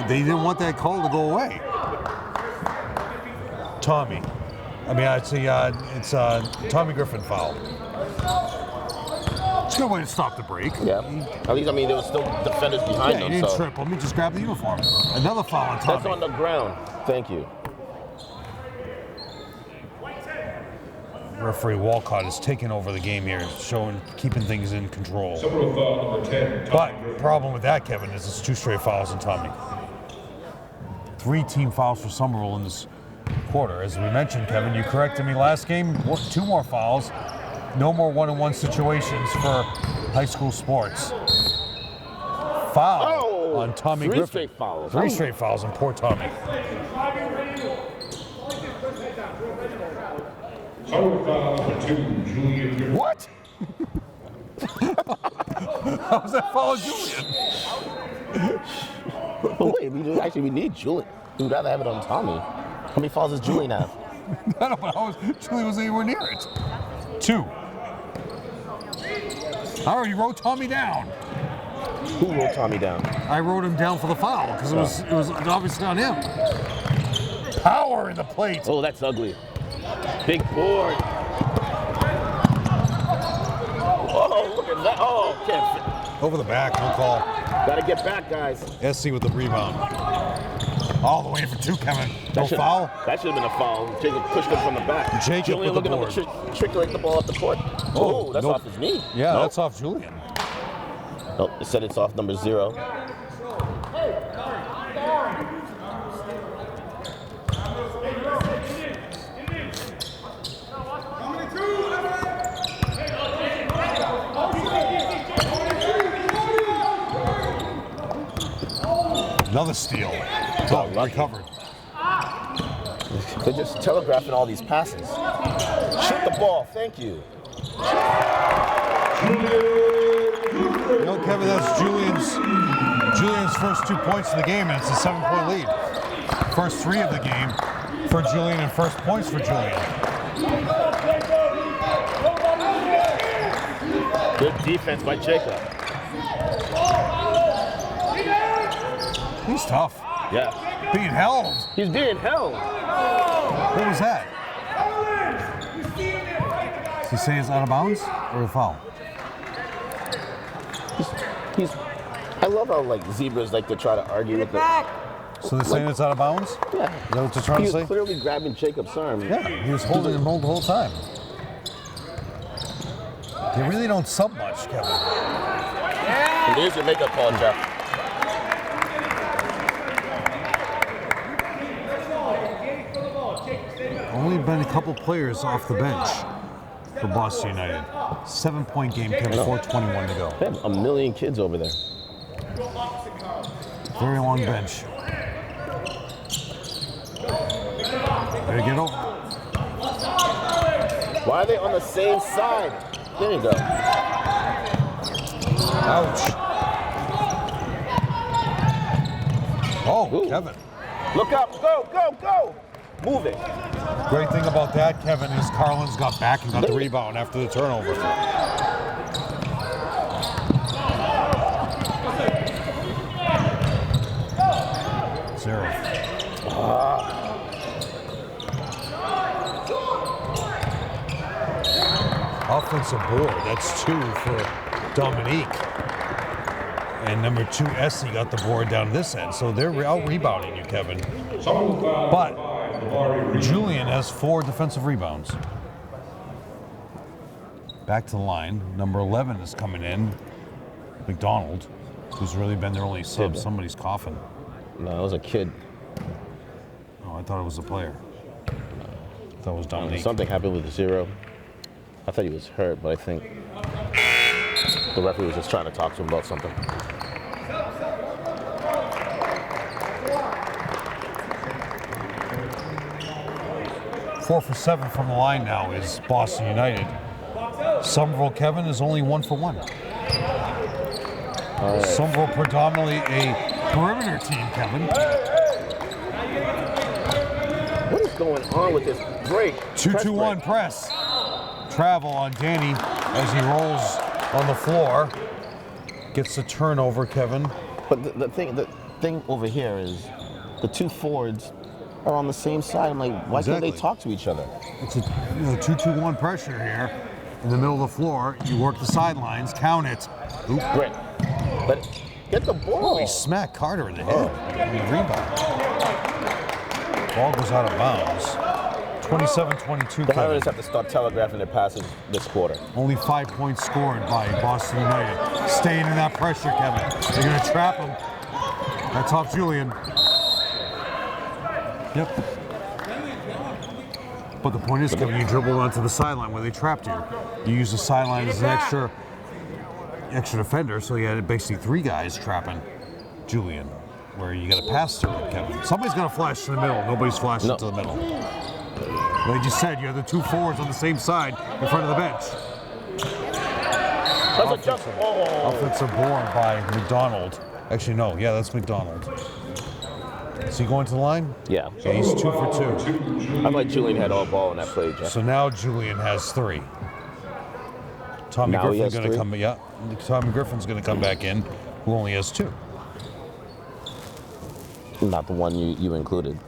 they didn't want that call to go away. Tommy. I mean, it's a Tommy Griffin foul. It's a good way to stop the break. Yeah. At least, I mean, there was still defenders behind them. He didn't so. trip him. He just grabbed the uniform. Another foul on Tommy. That's on the ground. Thank you. Referee Walcott is taking over the game here, keeping things in control. Somerville foul number 10, Tommy But Griffin. the problem with that, Kevin, is it's 2 straight fouls on Tommy. 3 team fouls for Somerville in this quarter. As we mentioned, Kevin, you corrected me last game. 2 more fouls. No more one-on-one situations for high school sports. Foul on Tommy Griffin. 3 straight fouls. 3 straight fouls on poor Tommy. Somerville foul number 2, Julian. What? How was that foul on Julian? Oh, wait, we need Julian. We'd rather have it on Tommy. How many fouls does Julian have? I don't know, Julian was anywhere near it. 2. I already wrote Tommy down. Who wrote Tommy down? I wrote him down for the foul because it was obviously on him. Power in the plate. Oh, that's ugly. Big board. Oh, look at that. Oh, can't. Over the back, no call. Gotta get back, guys. SC with the rebound. All the way for 2, Kevin. No foul. That should have been a foul. Jacob pushed him from the back. Jacob Julian with the looking to triculate the ball up the court. Oh, that's off his knee. Yeah, Nope. that's off Julian. Oh, it said it's off number 0. Another steal. Oh, recovered. They're just telegraphing all these passes. Shoot the ball. Thank you. You know, Kevin, that's Julian's first 2 points of the game, and it's a 7-point lead. First 3 of the game for Julian and first points for Julian. Good defense by Jacob. He's tough. Yeah. Being held. He's being held. What was that? Did he say it's out of bounds or a foul? I love how like zebras like to try to argue with it. So they're saying it's out of bounds? Yeah. Is that what they're trying He to was say? clearly grabbing Jacob's arm. Yeah, he was holding him the whole time. They really don't sub much, Kevin. There's your makeup call, Jeff. Only been a couple players off the bench for Boston United. 7-point game, Kevin, 4:21 to go. They have a million kids over there. Very long bench. Better get over. Why are they on the same side? There you go. Ouch. Oh, Ooh. Kevin. Look up. Go, go, go. Move it. Great thing about that, Kevin, is Carlin's got back and got the rebound after the turnover. Zero. Offensive board. That's 2 for Dominique. And number 2, Essie, got the board down this end. So they're out-rebounding you, Kevin. But Julian has 4 defensive rebounds. Back to the line. Number 11 is coming in. McDonald, who's really been their only sub. Somebody's coughing. No, it was a kid. Oh, I thought it was a player. I thought it was Dominique. Something happened with 0. I thought he was hurt, but I think the referee was just trying to talk to him about something. Four for 7 from the line now is Boston United. Somerville, Kevin, is only 1 for 1. Somerville predominantly a perimeter team, Kevin. What is going on with this break? 2-2-1 press. Travel on Danny as he rolls on the floor. Gets the turnover, Kevin. But the thing over here is the 2 forwards are on the same side. I'm like, why can't they talk to each other? It's a 2-2-1 pressure here in the middle of the floor. You work the sidelines, count it. Oop. Great. But get the ball. Oh, he smacked Carter in the head on the rebound. Ball goes out of bounds. 27-22. The Highlanders have to start telegraphing their passes this quarter. Only 5 points scored by Boston United. Staying in that pressure, Kevin. They're going to trap him. That's off Julian. Yep. But the point is, Kevin, you dribbled onto the sideline where they trapped you. You use the sideline as an extra defender, so you had basically 3 guys trapping Julian, where you got to pass to it, Kevin. Somebody's going to flash to the middle. Nobody's flashing to the middle. Like you said, you have the 2 forwards on the same side in front of the bench. Offensive board by McDonald. Actually, no. Yeah, that's McDonald. Is he going to the line? Yeah. Yeah, he's 2 for 2. I thought Julian had all ball in that play, Jeff. So now Julian has 3. Tommy Griffin's going to come. Yeah, Tommy Griffin's going to come back in, who only has 2. Not the one you included.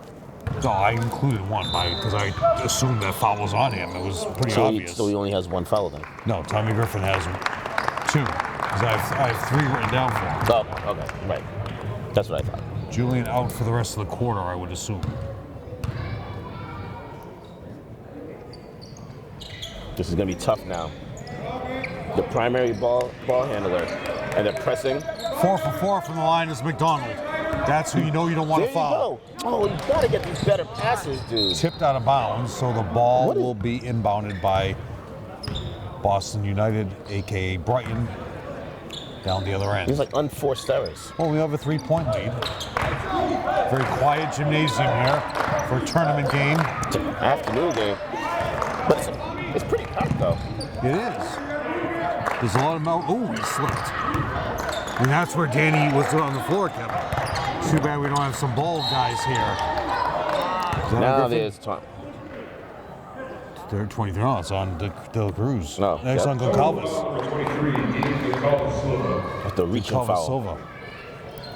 No, I included 1 because I assumed that foul was on him. It was pretty obvious. So he only has 1 foul then? No, Tommy Griffin has 2. Because I have 3 written down for him. Oh, okay, right. That's what I thought. Julian out for the rest of the quarter, I would assume. This is going to be tough now. The primary ball handler, and they're pressing. 4 for 4 from the line is McDonald. That's who you know you don't want to foul. Oh, you got to get these better passes, dude. Tipped out of bounds, so the ball will be inbounded by Boston United, a.k.a. Brighton, down the other end. These like unforced errors. Well, we have a 3-point lead. Very quiet gymnasium here for a tournament game. It's an afternoon game. But it's pretty packed, though. It is. There's a lot of he slipped. And that's where Danny was on the floor, Kevin. Too bad we don't have some bald guys here. Now there's time. They're 23. No, it's on De La Cruz. No. It's on Goncalves. The reaching foul. Silva.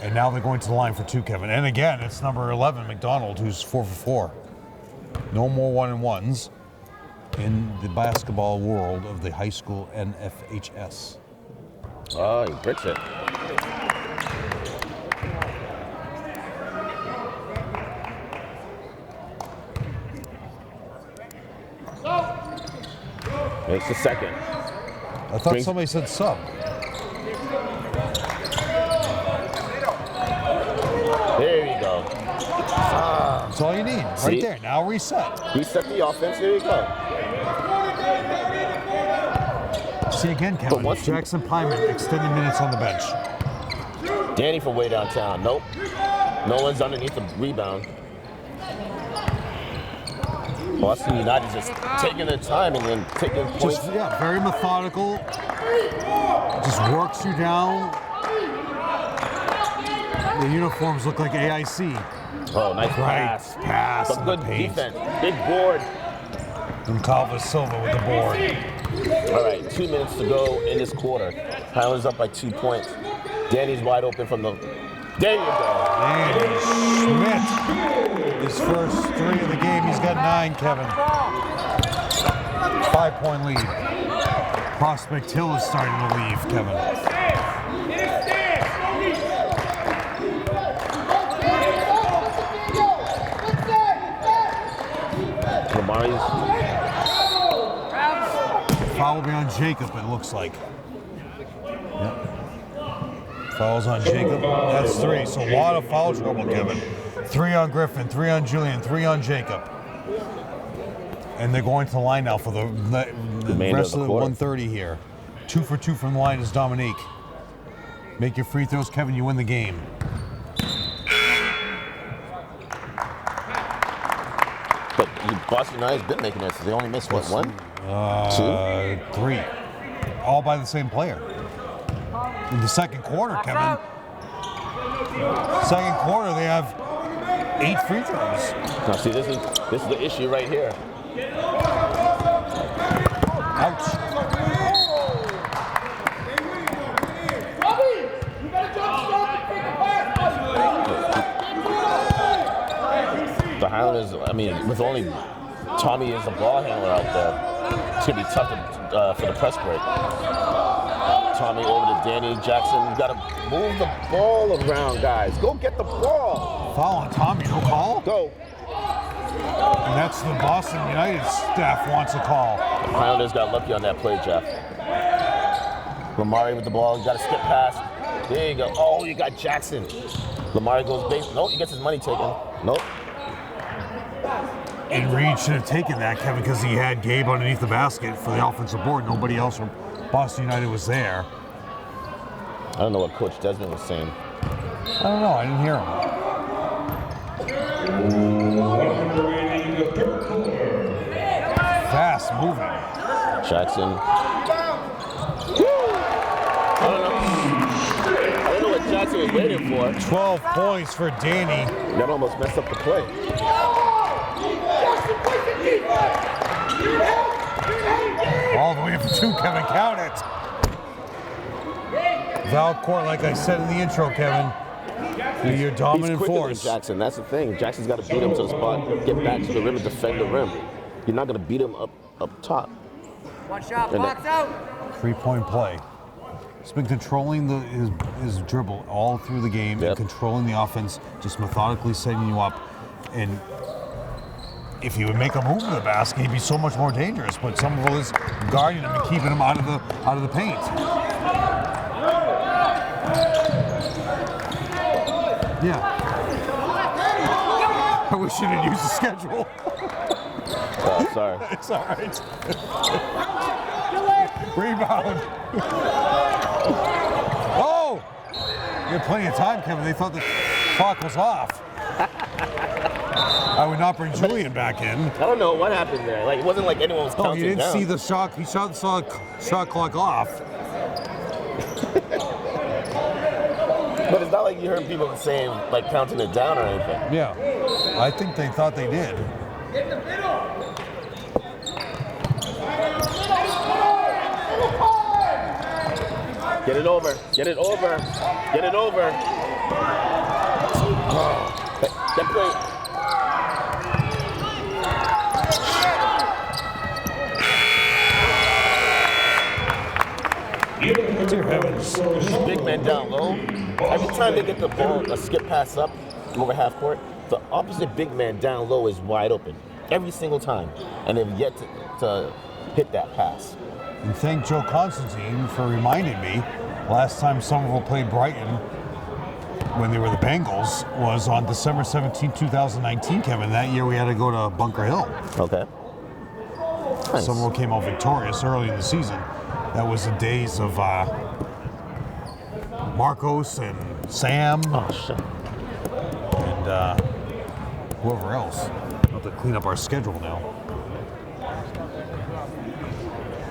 And now they're going to the line for 2, Kevin. And again, it's number 11, McDonald, who's 4 for 4. No more 1-and-1s in the basketball world of the high school NFHS. Oh, he bricks it. Makes the second. I thought somebody said sub. There you go. That's all you need. Right there. Now reset. Reset the offense. There you go. See again, Kevin. Jackson Pyman extended minutes on the bench. Danny from way downtown. Nope. No one's underneath the rebound. Boston United just taking their time and then taking points. Very methodical. Just works you down. The uniforms look like AIC. Oh, nice pass. Pass. Some good defense. Big board. And Calva Silva with the board. All right, 2 minutes to go in this quarter. Highlanders up by 2 points. Danny's wide open from the... There you go. Danny Schmidt. His first 3 of the game. He's got 9, Kevin. 5-point lead. Prospect Hill is starting to leave, Kevin. Lamari's. Foul will be on Jacob, it looks like. Yep. Fouls on Jacob. That's 3. So a lot of foul trouble, Kevin. 3 on Griffin, 3 on Julian, 3 on Jacob. And they're going to the line now for the rest of the 130 here. 2 for 2 from the line is Dominique. Make your free throws, Kevin, you win the game. But Boston United's been making it, so they only missed, what, 1? 2? 3. All by the same player. In the second quarter, Kevin. Second quarter, they have 8 free throws. Now see, this is the issue right here. Ouch. The Highlanders, I mean, with only Tommy as the ball handler out there, it's going to be tough for the press break. Tommy over to Danny Jackson. You got to move the ball around, guys. Go get the ball. Foul on Tommy, no call? Go. And that's the Boston United staff wants a call. The Highlanders got lucky on that play, Jeff. Lamari with the ball. You got to skip past. There you go. Oh, you got Jackson. Lamari goes base. Nope, he gets his money taken. Nope. And Reed should have taken that, Kevin, because he had Gabe underneath the basket for the offensive board. Nobody else from Boston United was there. I don't know what Coach Desmond was saying. I don't know. I didn't hear him. Fast moving. Jackson. I don't know what Jackson was waiting for. 12 points for Danny. That almost messed up the play. All the way up to 2, Kevin. Count it. Val Court, like I said in the intro, Kevin. Be your dominant He's quicker force. than Jackson. That's the thing. Jackson's got to beat him to the spot, get back to the rim and defend the rim. You're not going to beat him up top. One shot, box out. 3-point play. He's been controlling his dribble all through the game and controlling the offense, just methodically setting you up. And if he would make a move to the basket, he'd be so much more dangerous. But Somerville is guarding him and keeping him out of the paint. Yeah. I wish you didn't use the schedule. Oh, sorry. It's all right. Rebound. Oh! You had plenty of time, Kevin. They thought the clock was off. I would not bring Julian back in. I don't know what happened there. Like, it wasn't like anyone was counting you didn't down. see the shot. He saw the shot clock off. But it's not like you heard people saying, like, counting it down or anything. Yeah. I think they thought they did. Get the middle. Get it over. Get it over. Get it over. Oh, that play. Dear heavens. These big men down low, every time they get the ball, a skip pass up over half court, the opposite big man down low is wide open. Every single time. And they've yet to hit that pass. And thank Joe Constantine for reminding me, last time Somerville played Brighton, when they were the Bengals, was on December 17, 2019, Kevin. That year we had to go to Bunker Hill. Okay. Nice. Somerville came out victorious early in the season. That was the days of Marcos and Sam Oh, shit. and whoever else. We'll have to clean up our schedule now.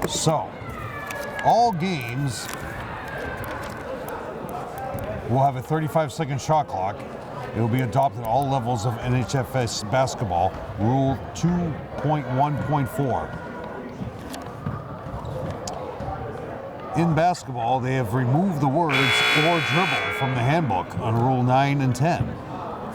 So, all games will have a 35-second shot clock. It will be adopted at all levels of NHFS basketball, Rule 2.1.4. In basketball, they have removed the words "or dribble" from the handbook on Rule 9 and 10.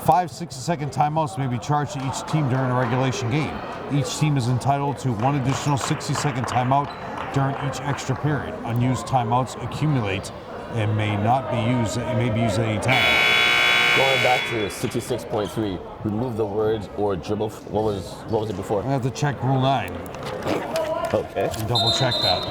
5 60-second timeouts may be charged to each team during a regulation game. Each team is entitled to one additional 60-second timeout during each extra period. Unused timeouts accumulate and may not be used. It may be used at any time. Going back to 66.3, remove the words or dribble. What was it before? I have to check Rule 9 Okay. and double check that.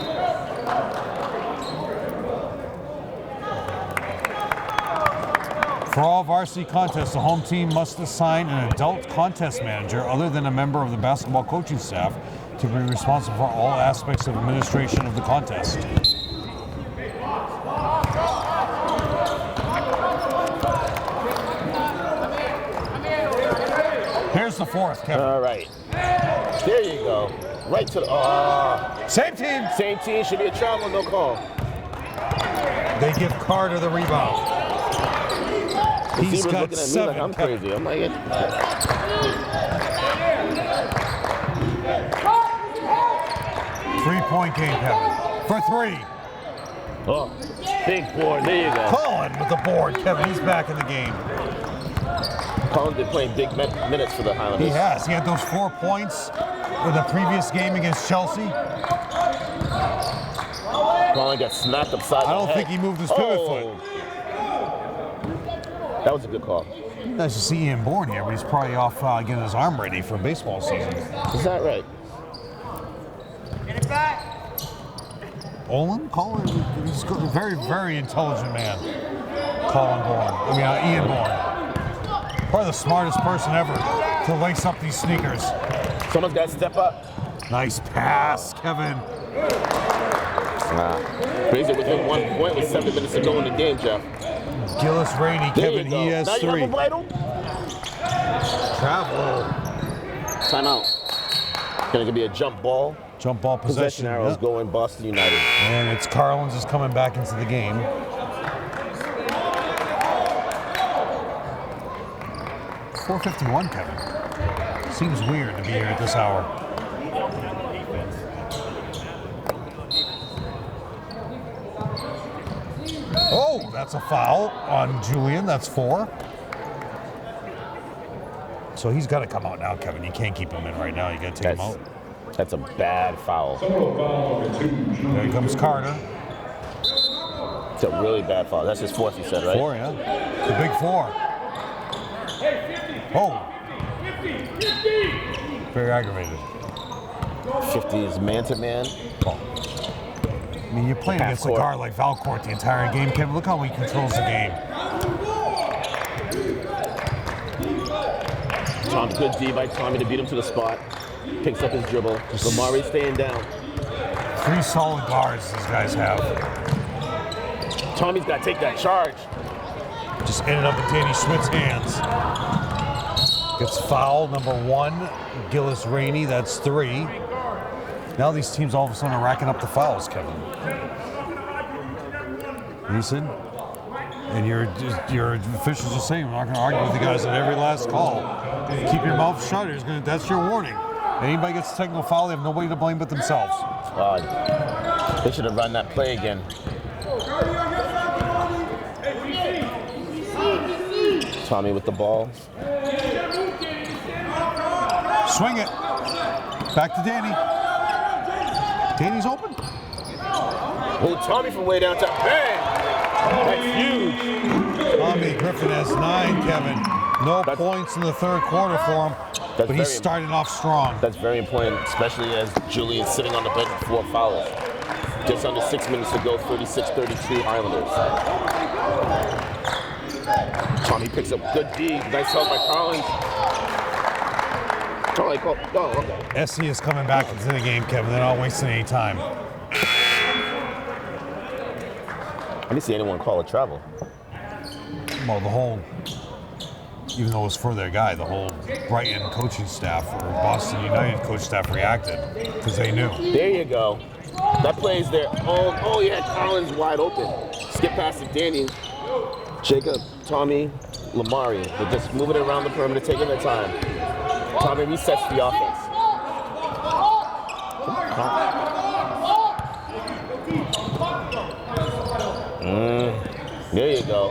For all varsity contests, the home team must assign an adult contest manager other than a member of the basketball coaching staff to be responsible for all aspects of administration of the contest. Here's the fourth, Kevin. All right. There you go. Right to the. Same team. Same team. Should be a travel, no call. They give Carter the rebound. He's was got looking at me 7. like I'm Kevin. crazy. I'm like, 3-point game, Kevin. For 3. oh, big board. There you go. Colin with the board, Kevin. He's back in the game. Colin's been playing big minutes for the Highlanders. He has. He had those 4 points in the previous game against Chelsea. Colin got smacked upside the I don't head. think he moved his pivot foot. That was a good call. Nice to see Ian Bourne here, but he's probably off getting his arm ready for baseball season. Is that right? Get it back. Olin? Colin? He's a very, very intelligent man. Colin Bourne. Ian Bourne. Probably the smartest person ever to lace up these sneakers. Someone's got to step up. Nice pass, Kevin. Raise it within 1 point with 7 minutes to go in the game, Jeff. Gillis Rainey, There Kevin, you go. he has now 3. You have a vital. Travel. Timeout. Gonna be a jump ball. Jump ball possession. Arrows Yep. going Boston United. And it's Carlins is coming back into the game. .451, Kevin. Seems weird to be here at this hour. Oh, that's a foul on Julian. That's 4. So he's got to come out now, Kevin. You can't keep him in right now. You got to take him out. That's a bad foul. There comes Carter. It's a really bad foul. That's his 4th, you said, right? 4, yeah. The big 4. Oh. Very aggravated. 50 is man-to-man. I mean, you're playing against a guard like Valcourt the entire game, Kevin. Look how he controls the game. Tom, good D by Tommy to beat him to the spot. Picks up his dribble. Lamari staying down. 3 solid guards these guys have. Tommy's got to take that charge. Just ended up in Danny Schmidt's hands. Gets foul, number 1, Gillis Rainey. That's 3. Now these teams all of a sudden are racking up the fouls, Kevin. Neeson, and your officials are saying, we're not going to argue with the guys on every last call. Keep your mouth shut. That's your warning. Anybody gets a technical foul, they have nobody to blame but themselves. They should have run that play again. Tommy with the ball. Swing it. Back to Danny. Danny's open. Oh, Tommy from way downtown. Bang! That's huge. Tommy Griffin has 9, Kevin. No points in the 3rd quarter for him, but he's starting off strong. That's very important, especially as Julian's sitting on the bench with 4 fouls. Just under 6 minutes to go, 36-32 Highlanders. Tommy picks up good D. Nice help by Collins. Okay. SC is coming back into the game, Kevin. They're not wasting any time. I didn't see anyone call a travel. Well, the whole, even though it was for their guy, the whole Brighton coaching staff or Boston United coach staff reacted because they knew. There you go. That play's there. Oh, you had Collins wide open. Skip past it, Danny. Jacob, Tommy, Lamari. They're just moving around the perimeter, taking their time. Tommy resets the offense. There you go.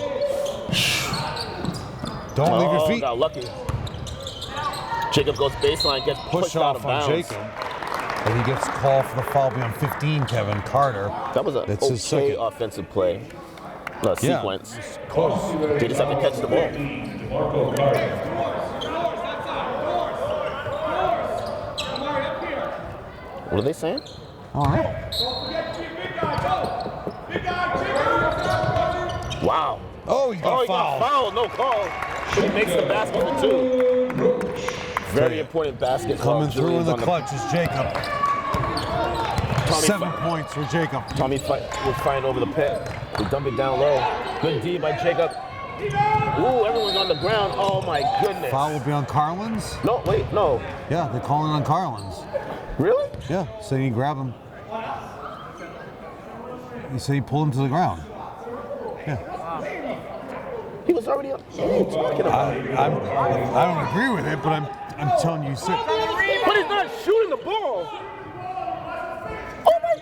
Don't leave your feet. Got lucky. Jacob goes baseline, gets pushed out of bounds. Jacob. And he gets called for the foul beyond 15, Kevin Carter. That was an That's his okay second. offensive play. sequence. Yeah, close. They just have to catch the ball. DeMarco Carter. What are they saying? All right. Wow. Oh, he got He got fouled. fouled. No call. He makes the basket for 2. Very important basket. Coming through in Julian's the on clutch is Jacob. Tommy 7 points for Jacob. Tommy was fighting over the pit. He dumped it down low. Good D by Jacob. Ooh, everyone's on the ground. Oh my goodness. Foul will be on Carlins. No, wait, no. Yeah, they're calling on Carlins. Really? Yeah, so you grab him. You say you pull him to the ground. Yeah. He was already up. What are you talking about? I don't agree with it, but I'm telling you. But he's not shooting the ball. Oh my!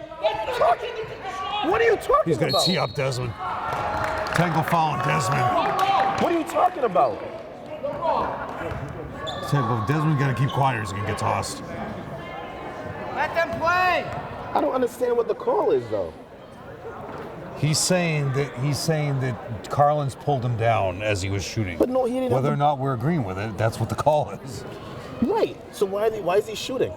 What are you talking about? He's going to tee up Desmond. Technical foul on Desmond. What are you talking about? Desmond got to keep quiet or he's going to get tossed. Let them play. I don't understand what the call is though. He's saying that Carlins pulled him down as he was shooting. But no, he didn't. Whether or not we're agreeing with it, that's what the call is. Right. So why is he shooting?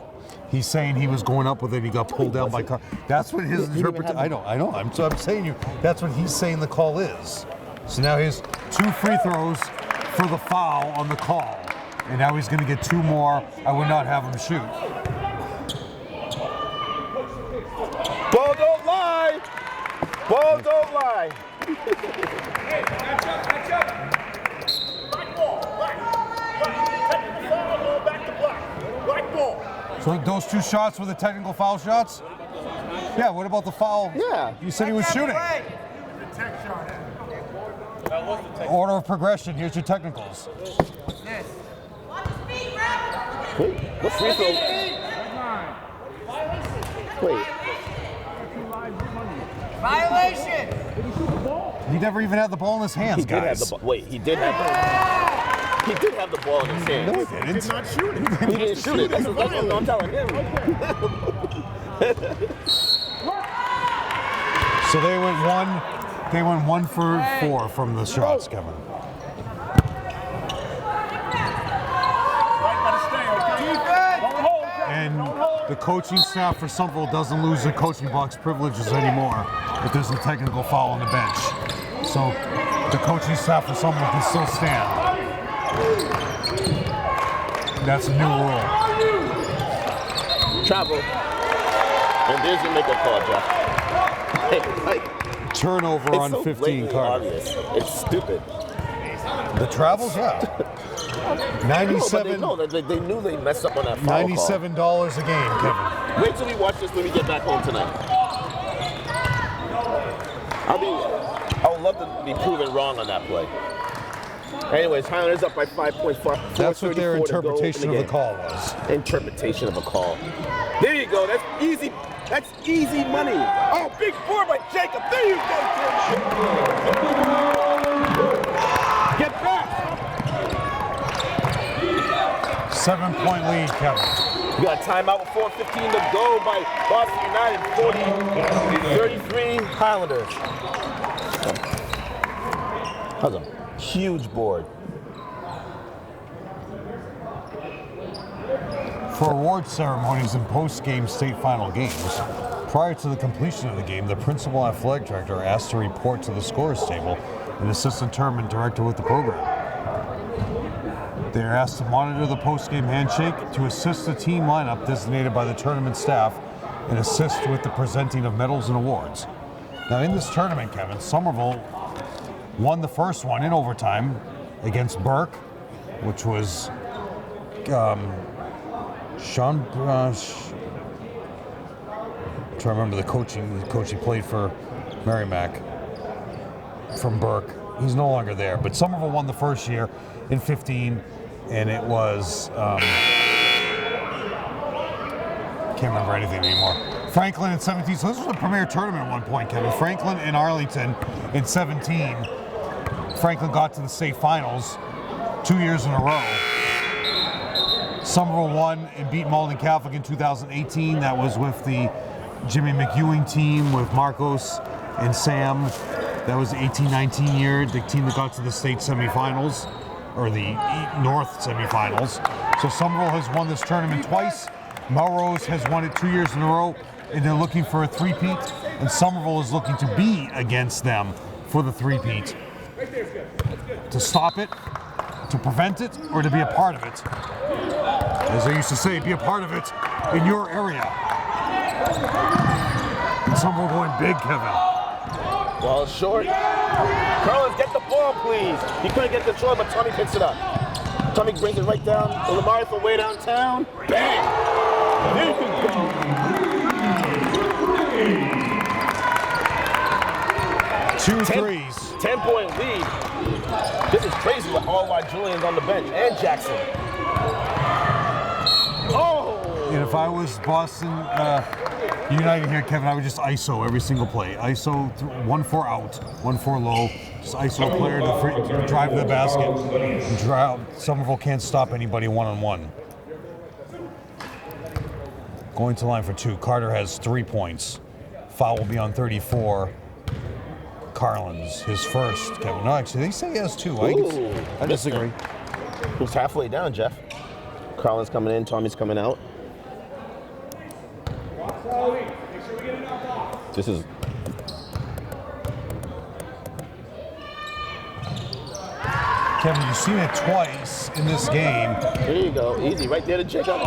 He's saying he was going up with it. He got pulled down by Carlins. That's what his interpretation. I know. I'm saying you. That's what he's saying the call is. So now he has 2 free throws for the foul on the call, and now he's going to get 2 more. I would not have him shoot. Ball don't lie. Ball don't lie. Hey, catch up. Black ball. Back to black. Black ball. So those 2 shots were the technical foul shots? Yeah, what about the foul? Yeah. You said he was shooting. Order of progression, here's your technicals. Wait, what free throw? Wait. Violation. He never even had the ball in his hands, He did have guys. the ball. Wait, he did have the ball in his hands. No, he didn't. He didn't shoot it. That's what I'm telling him. So they went 1 for 4 from the shots, Kevin. And the coaching staff for Somerville doesn't lose their coaching box privileges anymore if there's a technical foul on the bench. So the coaching staff for Somerville can still stand. That's a new rule. Travel. And there's your makeup call, Jeff. Like, Turnover it's on so 15 blatantly Carter. obvious. It's stupid. The travels, yeah. 97. No, they knew they messed up on that foul call. $97 a game, Kevin. Wait till we watch this when we get back home tonight. I would love to be proven wrong on that play. Anyways, Highlanders up by 5 points. That's what their interpretation of the call was. Interpretation of a call. There you go. That's easy. That's easy money. Oh, big board by Jacob. There you go, Jim. Get back. 7-point lead, Kevin. You got a timeout with 4:15 to go by Boston United. 40-33 Highlanders. That was a huge board. For award ceremonies and post-game state final games, prior to the completion of the game, the principal athletic director are asked to report to the scorers table and assistant tournament director with the program. They are asked to monitor the post-game handshake, to assist the team lineup designated by the tournament staff, and assist with the presenting of medals and awards. Now in this tournament, Kevin, Somerville won the first one in overtime against Burke, which was Sean, trying to remember the coach he played for Merrimack from Burke. He's no longer there, but Somerville won the first year in 15, and it was, can't remember anything anymore. Franklin in 17, so this was a premier tournament at one point, Kevin. Franklin and Arlington in 17. Franklin got to the state finals 2 years in a row. Somerville won and beat Malden Catholic in 2018. That was with the Jimmy McEwing team with Marcos and Sam That was the 18-19 year, the team that got to the state semifinals, or the North semifinals. So Somerville has won this tournament twice. Melrose has won it 2 years in a row, and they're looking for a three-peat. And Somerville is looking to be against them for the three-peat. To stop it, to prevent it, or to be a part of it. As I used to say, be a part of it in your area. And Somerville going big, Kevin. Ball short. Carlins, get the ball, please. He couldn't get control, but Tommy picks it up. Tommy brings it right down. Lamar from way downtown. Bang! There you go. 2 threes. 10-point lead. This is crazy with all while Julian's on the bench and Jackson. Oh! And if I was Boston United here, Kevin, I would just ISO every single play. ISO 1-4 out, 1-4 low. Just ISO a player to drive to the basket. And Somerville can't stop anybody one-on-one. Going to line for 2. Carter has 3 points. Foul will be on 34. Carlins, his first. Kevin, no, actually, they say he has 2. I disagree. Who's halfway down, Jeff? Carlin's coming in, Tommy's coming out. This is... Kevin, you've seen it twice in this game. There you go. Easy. Right there to Jacob.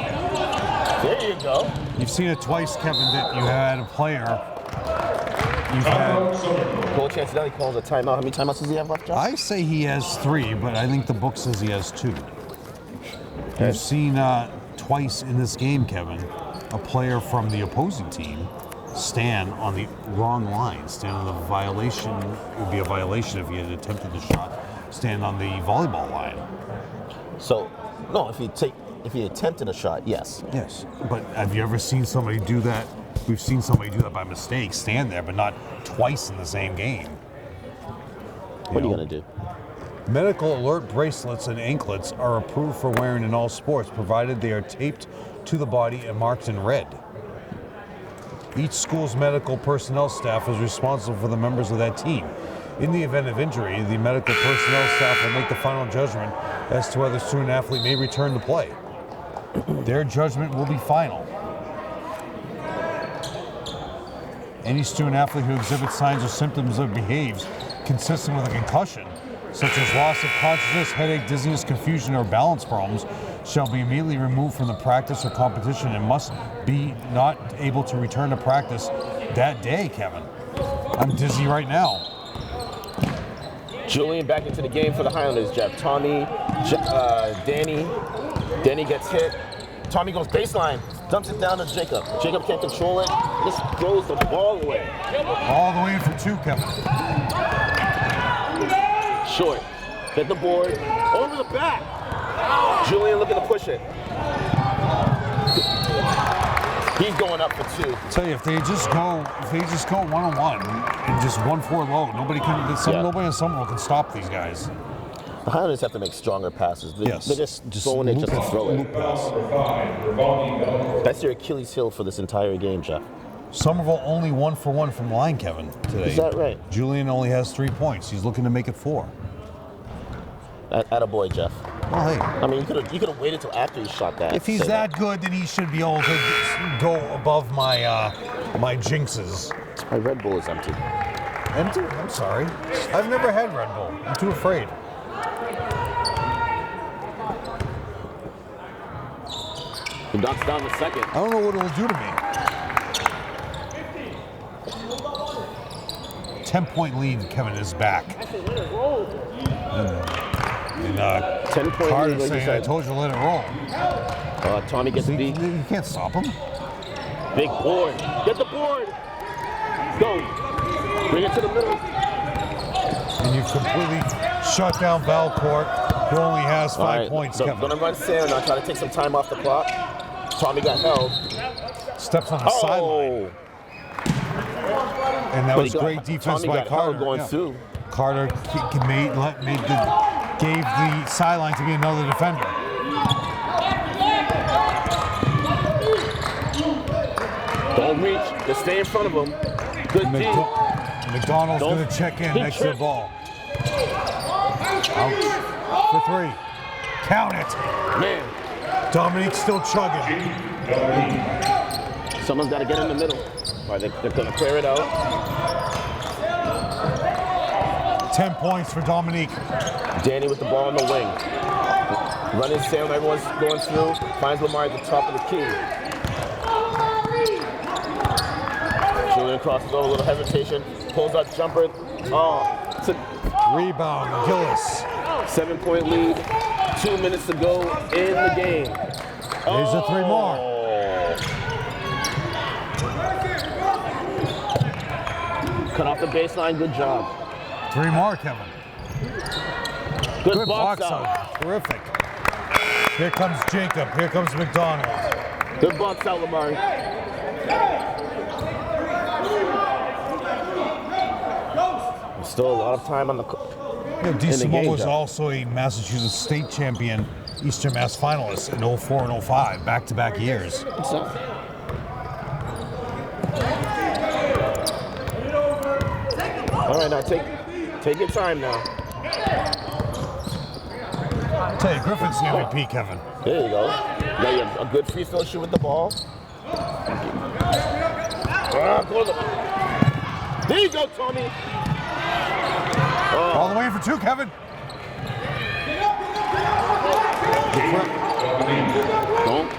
There you go. You've seen it twice, Kevin, that you had a player. You've had... Coach Antonelli calls a timeout. How many timeouts does he have left, John? I say he has 3, but I think the book says he has 2. Okay. You've seen twice in this game, Kevin, a player from the opposing team stand on the wrong line, stand on the violation. It would be a violation if he had attempted the shot. Stand on the volleyball line. So, no, if he attempted a shot, yes. Yes, but have you ever seen somebody do that? We've seen somebody do that by mistake, stand there, but not twice in the same game. What are you gonna do? Medical alert bracelets and anklets are approved for wearing in all sports, provided they are taped to the body and marked in red. Each school's medical personnel staff is responsible for the members of that team. In the event of injury, the medical personnel staff will make the final judgment as to whether the student athlete may return to play. Their judgment will be final. Any student athlete who exhibits signs or symptoms or behaves consistent with a concussion, such as loss of consciousness, headache, dizziness, confusion, or balance problems, shall be immediately removed from the practice or competition and must be not able to return to practice that day, Kevin. I'm dizzy right now. Julian back into the game for the Highlanders, Jeff. Tommy, Danny. Danny gets hit. Tommy goes baseline, dumps it down to Jacob. Jacob can't control it, just throws the ball away. All the way in for 2, Kevin. Short, hit the board, over the back. Julian looking to push it. He's going up for 2. Tell you, if they just go one-on-one and just 1-4 low, nobody on Somerville can stop these guys. The Highlanders have to make stronger passes. They're just throwing it just to throw it. That's their Achilles heel for this entire game, Jeff. Somerville only 1-for-1 from the line, Kevin, today. Is that right? Julian only has 3 points. He's looking to make it 4. Attaboy, Jeff. Well, hey. I mean, you could have waited till after he shot that. If he's that good, then he should be able to go above my my jinxes. My Red Bull is empty. Empty? I'm sorry. I've never had Red Bull. I'm too afraid. He knocks down the second. I don't know what it will do to me. 10-point lead, Kevin is back. And 10-point Carter lead, like saying, I told you to let it roll. Tommy gets beat. You can't stop him. Big board. Get the board. Go. Bring it to the middle. And you've completely shut down Valcourt, who only has 5 points, So Kevin. gonna run Sarah now, try to take some time off the clock. Tommy got held. Steps on the sideline. And that was great defense by Carter. Going through. Carter gave the sideline to be another defender. Don't reach. Just stay in front of him. Good D. McDonald's going to check in next to the ball. Out for 3. Count it. Man, Dominique's still chugging. someone's got to get in the middle. All right, they're going to clear it out. 10 points for Dominique. Danny with the ball on the wing. Running Sam, everyone's going through. Finds Lamar at the top of the key. Julian crosses over, a little hesitation. Pulls up jumper. Oh, it's a Rebound, Gillis. 7-point lead. 2 minutes to go in the game. There's a 3 more. Cut off the baseline, good job. 3 more, Kevin. Good box box out. Terrific. Here comes Jacob. Here comes McDonald. Good box out, Lamar. There's still a lot of time on the DeSimone was also a Massachusetts State champion, Eastern Mass finalist in 04 and 05, back-to-back years. What's up? All right, now take your time now. Tell you, Griffin's the MVP, Kevin. There you go. Now you have a good free throw shoot with the ball. There you go, Tony. All the way for 2, Kevin.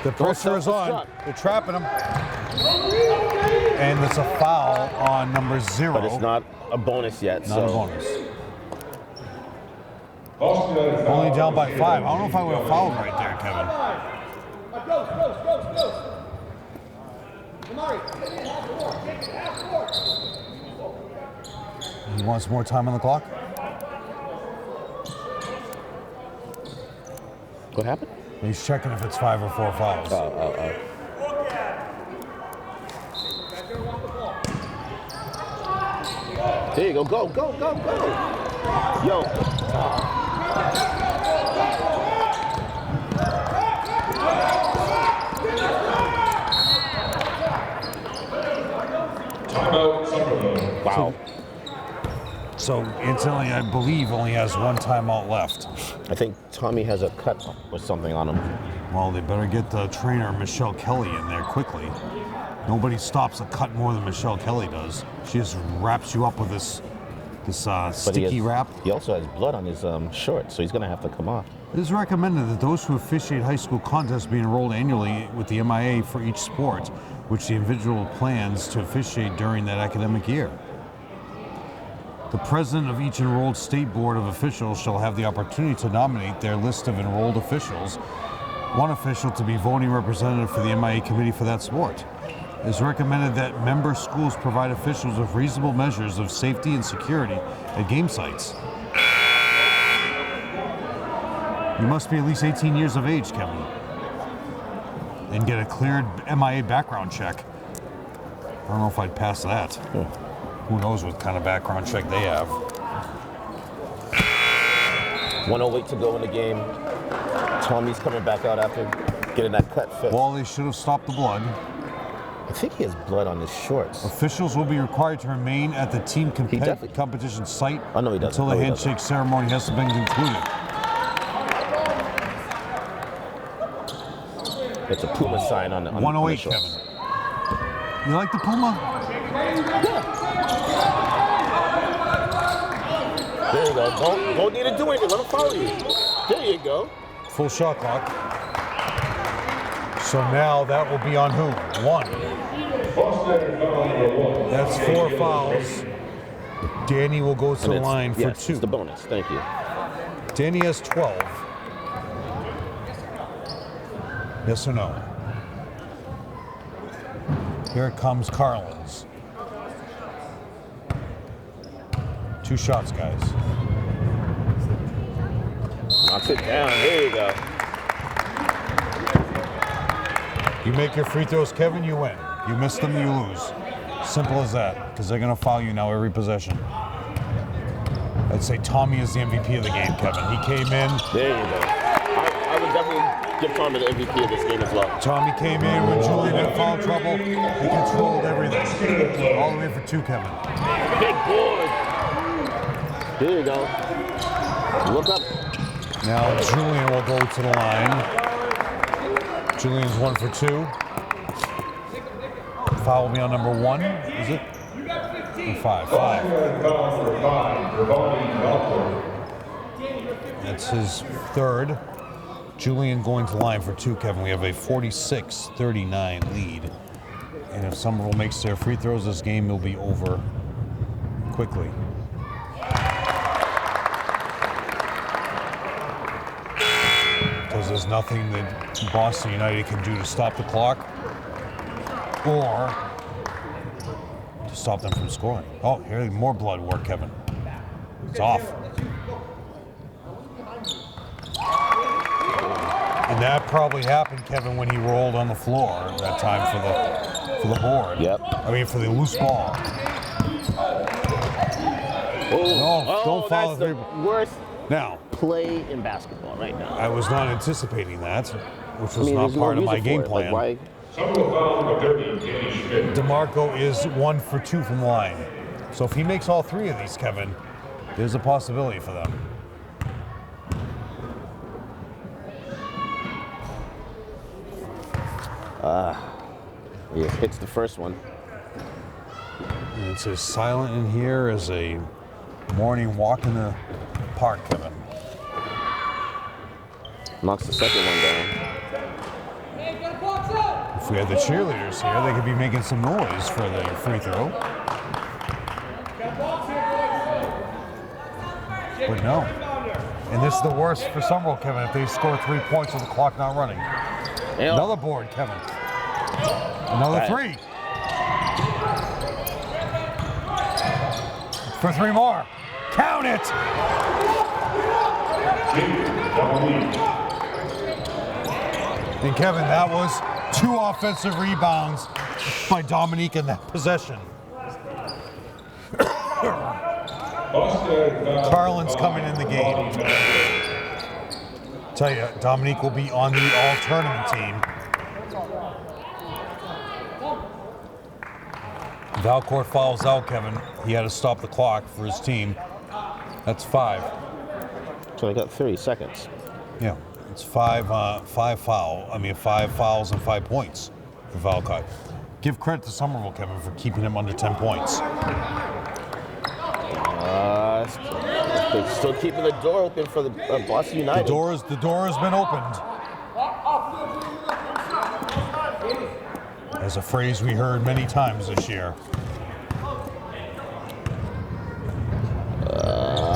The pressure is on. They're trapping him. And it's a foul on number 0. But it's not a bonus yet. Not a bonus. Only down by 5. I don't know if I would have fouled right there, Kevin. He wants more time on the clock. What happened? He's checking if it's 5 or 4 fouls. There you go. Go. Yo. Timeout, Somerville. Wow. So instantly, I believe, only has 1 timeout left. I think Tommy has a cut or something on him. Well, they better get the trainer, Michelle Kelly, in there quickly. Nobody stops a cut more than Michelle Kelly does. She just wraps you up with this sticky wrap. He also has blood on his shorts, so he's going to have to come off. It is recommended that those who officiate high school contests be enrolled annually with the MIA for each sport, which the individual plans to officiate during that academic year. The president of each enrolled state board of officials shall have the opportunity to nominate their list of enrolled officials, 1 official to be voting representative for the MIA committee for that sport. It is recommended that member schools provide officials with reasonable measures of safety and security at game sites. You must be at least 18 years of age, Kevin, and get a cleared MIA background check. I don't know if I'd pass that. Who knows what kind of background check they have. 1:08 to go in the game. Tommy's coming back out after getting that cut fixed. Well, they should have stopped the blood. I think he has blood on his shorts. Officials will be required to remain at the team competition site no, he doesn't. until the handshake ceremony has been concluded. It's a Puma sign on the 108, Kevin. You like the Puma? There you go. Don't need to do anything. Let him follow you. There you go. Full shot clock. So now that will be on who? 1. That's 4 fouls. Danny will go to the line for 2. It's the bonus. Thank you. Danny has 12. Yes or no? Here it comes Carlin's. 2 shots, guys. Knocks it down. There you go. You make your free throws, Kevin, you win. You miss them, you lose. Simple as that, because they're going to foul you now every possession. I'd say Tommy is the MVP of the game, Kevin. He came in. There you go. I would definitely give Tommy the MVP of this game as well. Tommy came in when Julian had foul trouble. He controlled everything. All the way for 2, Kevin. Big board. Here you go. Look up. Now Julian will go to the line. Julian's 1 for 2. Foul will be on number 1, is it? Or 5. 5. That's his 3rd. Julian going to the line for 2, Kevin. We have a 46-39 lead. And if Somerville makes their free throws, this game will be over quickly. Because there's nothing that Boston United can do to stop the clock or to stop them from scoring. Oh, here, more blood work, Kevin. It's off. And that probably happened, Kevin, when he rolled on the floor that time for the board. Yep. I mean, for the loose ball. No, don't foul that's the worst Now, play in basketball right now. I was not anticipating that, which was I mean, not there's part no of my reason game for it. plan. Like, DeMarco is 1 for 2 from the line. So if he makes all 3 of these, Kevin, there's a possibility for them. He hits the first one. And it's as silent in here as a morning walk in the park, Kevin. Knocks the second one down. If we had the cheerleaders here, they could be making some noise for the free throw. But no. And this is the worst for Somerville, Kevin, if they score 3 points with the clock not running. Yeah. Another board, Kevin. Another 3. For 3 more. Count it! And Kevin, that was 2 offensive rebounds by Dominique in that possession. Carlin's coming in the game. Tell you, Dominique will be on the all-tournament team. Valcourt fouls out, Kevin. He had to stop the clock for his team. That's 5. So I got 30 seconds. Yeah, it's 5 fouls and 5 points for Valcott. Give credit to Somerville, Kevin, for keeping him under 10 points. They're still keeping the door open for the Boston United. The door has been opened. That's a phrase we heard many times this year.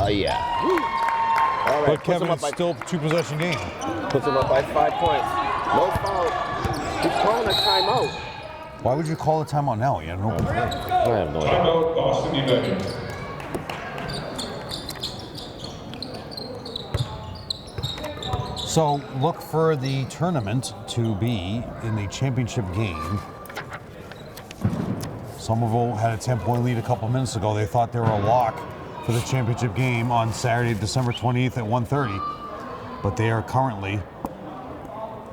Yeah. All right, But Kevin, it's still a 2-possession game. Puts him up by 5 points. No foul. He's calling a timeout. Why would you call a timeout now? You have no play. I have no idea. Timeout, Boston United. So look for the tournament to be in the championship game. Somerville had a 10-point lead a couple minutes ago. They thought they were a lock for the championship game on Saturday, December 28th at 1:30. But they are currently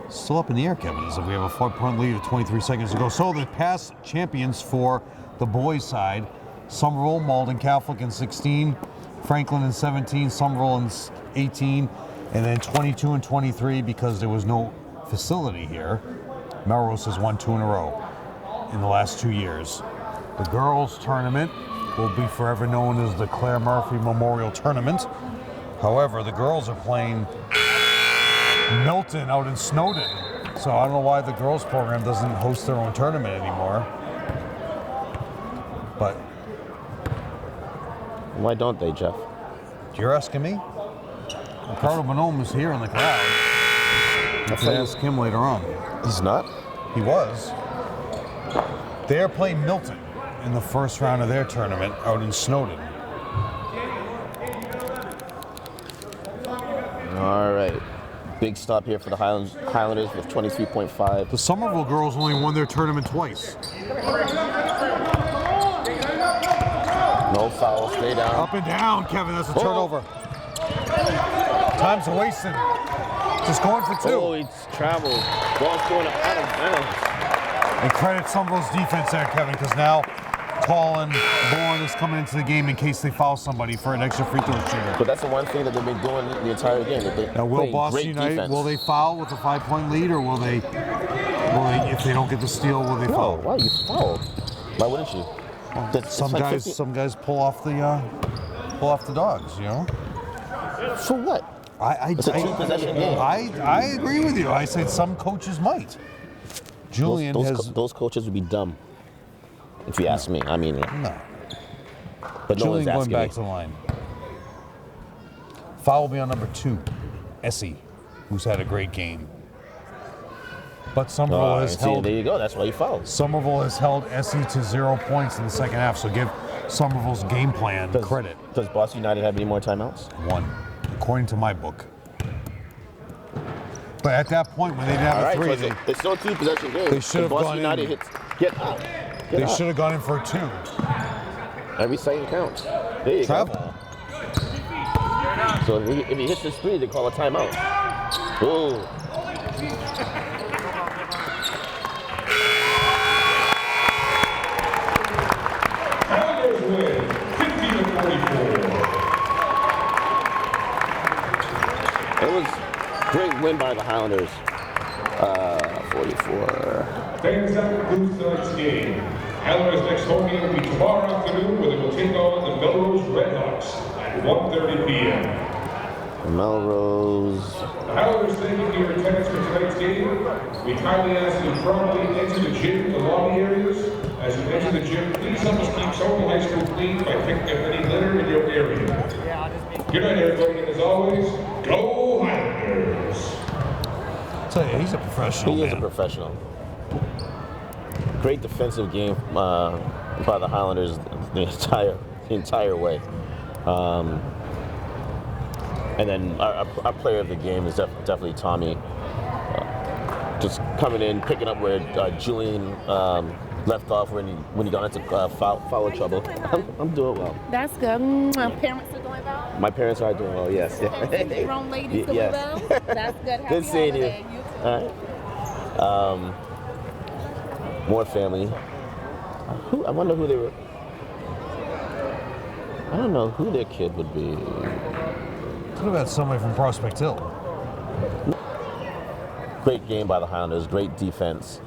still up in the air, Kevin, as if we have a 4-point lead with 23 seconds to go. So the past champions for the boys' side, Somerville, Malden Catholic in 16, Franklin in 17, Somerville in 18, and then 22 and 23 because there was no facility here. Melrose has won 2 in a row in the last 2 years. The girls' tournament will be forever known as the Claire Murphy Memorial Tournament. However, the girls are playing Milton out in Snowden. So I don't know why the girls' program doesn't host their own tournament anymore. But Why don't they, Jeff? you're asking me? Ricardo Bonhomme is here in the crowd. You can ask him later on. He's not? He was. They are playing Milton in the first round of their tournament out in Snowden. All right. Big stop here for the Highlanders with 23.5. The Somerville girls only won their tournament twice. No foul. Stay down. Up and down, Kevin. That's a turnover. Time's wasted. Just going for 2. Oh, he's traveled. Ball's going out of bounds. And credit Somerville's defense there, Kevin, because now Colin Bourne is coming into the game in case they foul somebody for an extra free throw shooter. But that's the one thing that they've been doing the entire game. Now, will Boston United, will they foul with a 5-point lead, or will they, if they don't get the steal, will they foul? No, why you foul? Why wouldn't you? Some guys pull off the dogs, you know. For what? It's a 2-possession game. I agree with you. I said some coaches might. Julian those coaches would be dumb, if you ask me. I mean, no. But no Julian one's going asking back me. to the line. Foul will be on number 2, Essie, who's had a great game. But Somerville has held. There you go. That's why you fouled. Somerville has held Essie to 0 points in the second half. So give Somerville's game plan credit. Does Boston United have any more timeouts? 1, according to my book. But at that point, when they didn't have a 3, it's still a 2-possession game. They should have Boston gone United in. Get up. They should have gone in for a 2. Every second counts. There you Travel. go. So if he hits this 3, they call a timeout. Whoa. Highlanders win 50-44. It was a great win by the Highlanders. 44. Fans, that concludes tonight's game. Highlanders' next home game will be tomorrow afternoon, where they will take on the Melrose Redhawks at 1:30 p.m. Melrose. The Highlanders thank you for your attendance for tonight's game. We kindly ask that you promptly enter the gym in the lobby areas. As you enter the gym, please help us keep Somerville High School clean by picking up any litter in your area. Good night, everybody, and as always, go Highlanders! Tell you, he's a professional. He is a professional. Great defensive game by the Highlanders the entire way. And then our player of the game is definitely Tommy. Just coming in, picking up where Julian left off when he got into foul trouble. I'm doing well. That's good. My parents are doing well. My parents are doing well, yes. Grown ladies doing Yes. well. That's good. Happy Good seeing you. holiday. You too. All right. More family. I wonder who they were. I don't know who their kid would be. Could have had somebody from Prospect Hill. Great game by the Highlanders. Great defense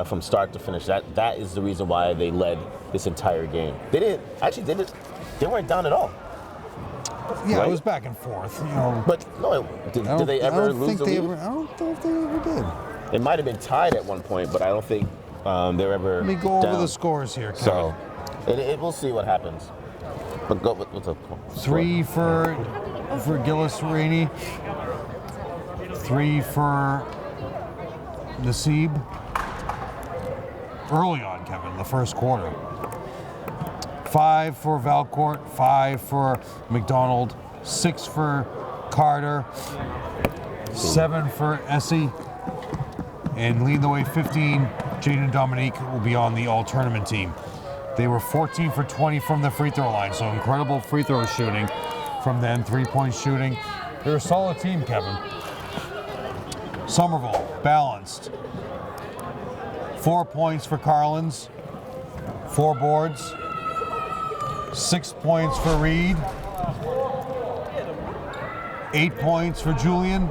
from start to finish. That is the reason why they led this entire game. They weren't down at all. Yeah, Right? it was back and forth, you know. But no, did they ever lose the lead? I don't know if they ever did. It might have been tied at one point, but I don't think they were ever. Let me go over down. the scores here, Kevin. So, we'll see what happens. But go with the 3 for Gillis Rainey. 3 for Naseeb. Early on, Kevin, the first quarter. 5 for Valcourt. 5 for McDonald. 6 for Carter. 7 for Essie. And leading the way 15, Jaden Dominique will be on the all-tournament team. They were 14 for 20 from the free throw line, so incredible free throw shooting from them, 3-point shooting. They're a solid team, Kevin. Somerville, balanced. 4 points for Carlins, 4 boards, 6 points for Reed, 8 points for Julian,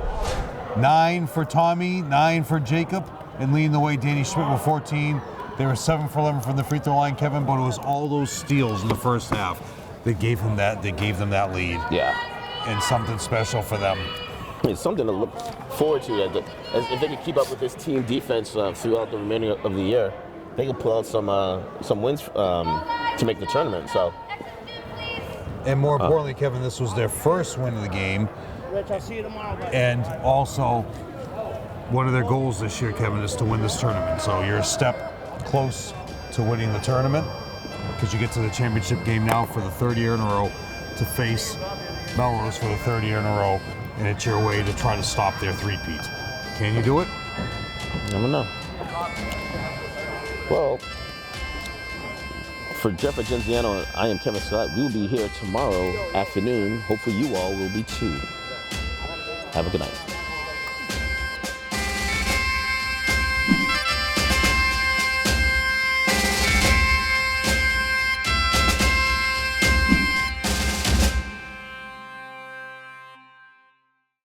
9 for Tommy, 9 for Jacob, and leading the way, Danny Schmidt with 14. They were 7 for 11 from the free throw line, Kevin, but it was all those steals in the first half that gave them that lead. Yeah. And something special for them. It's something to look forward to. If they can keep up with this team defense throughout the remainder of the year, they can pull out some wins to make the tournament. So. And more importantly, Kevin, this was their first win of the game. Rich, I'll see you tomorrow, buddy. And also, one of their goals this year, Kevin, is to win this tournament. So you're a step close to winning the tournament because you get to the championship game now for the 3rd year in a row to face Melrose for the 3rd year in a row, and it's your way to try to stop their three-peat. Can you do it? I don't know. Well, for Jeff Argenziano, I am Kevin Scott. We will be here tomorrow afternoon. Hopefully you all will be too. Have a good night.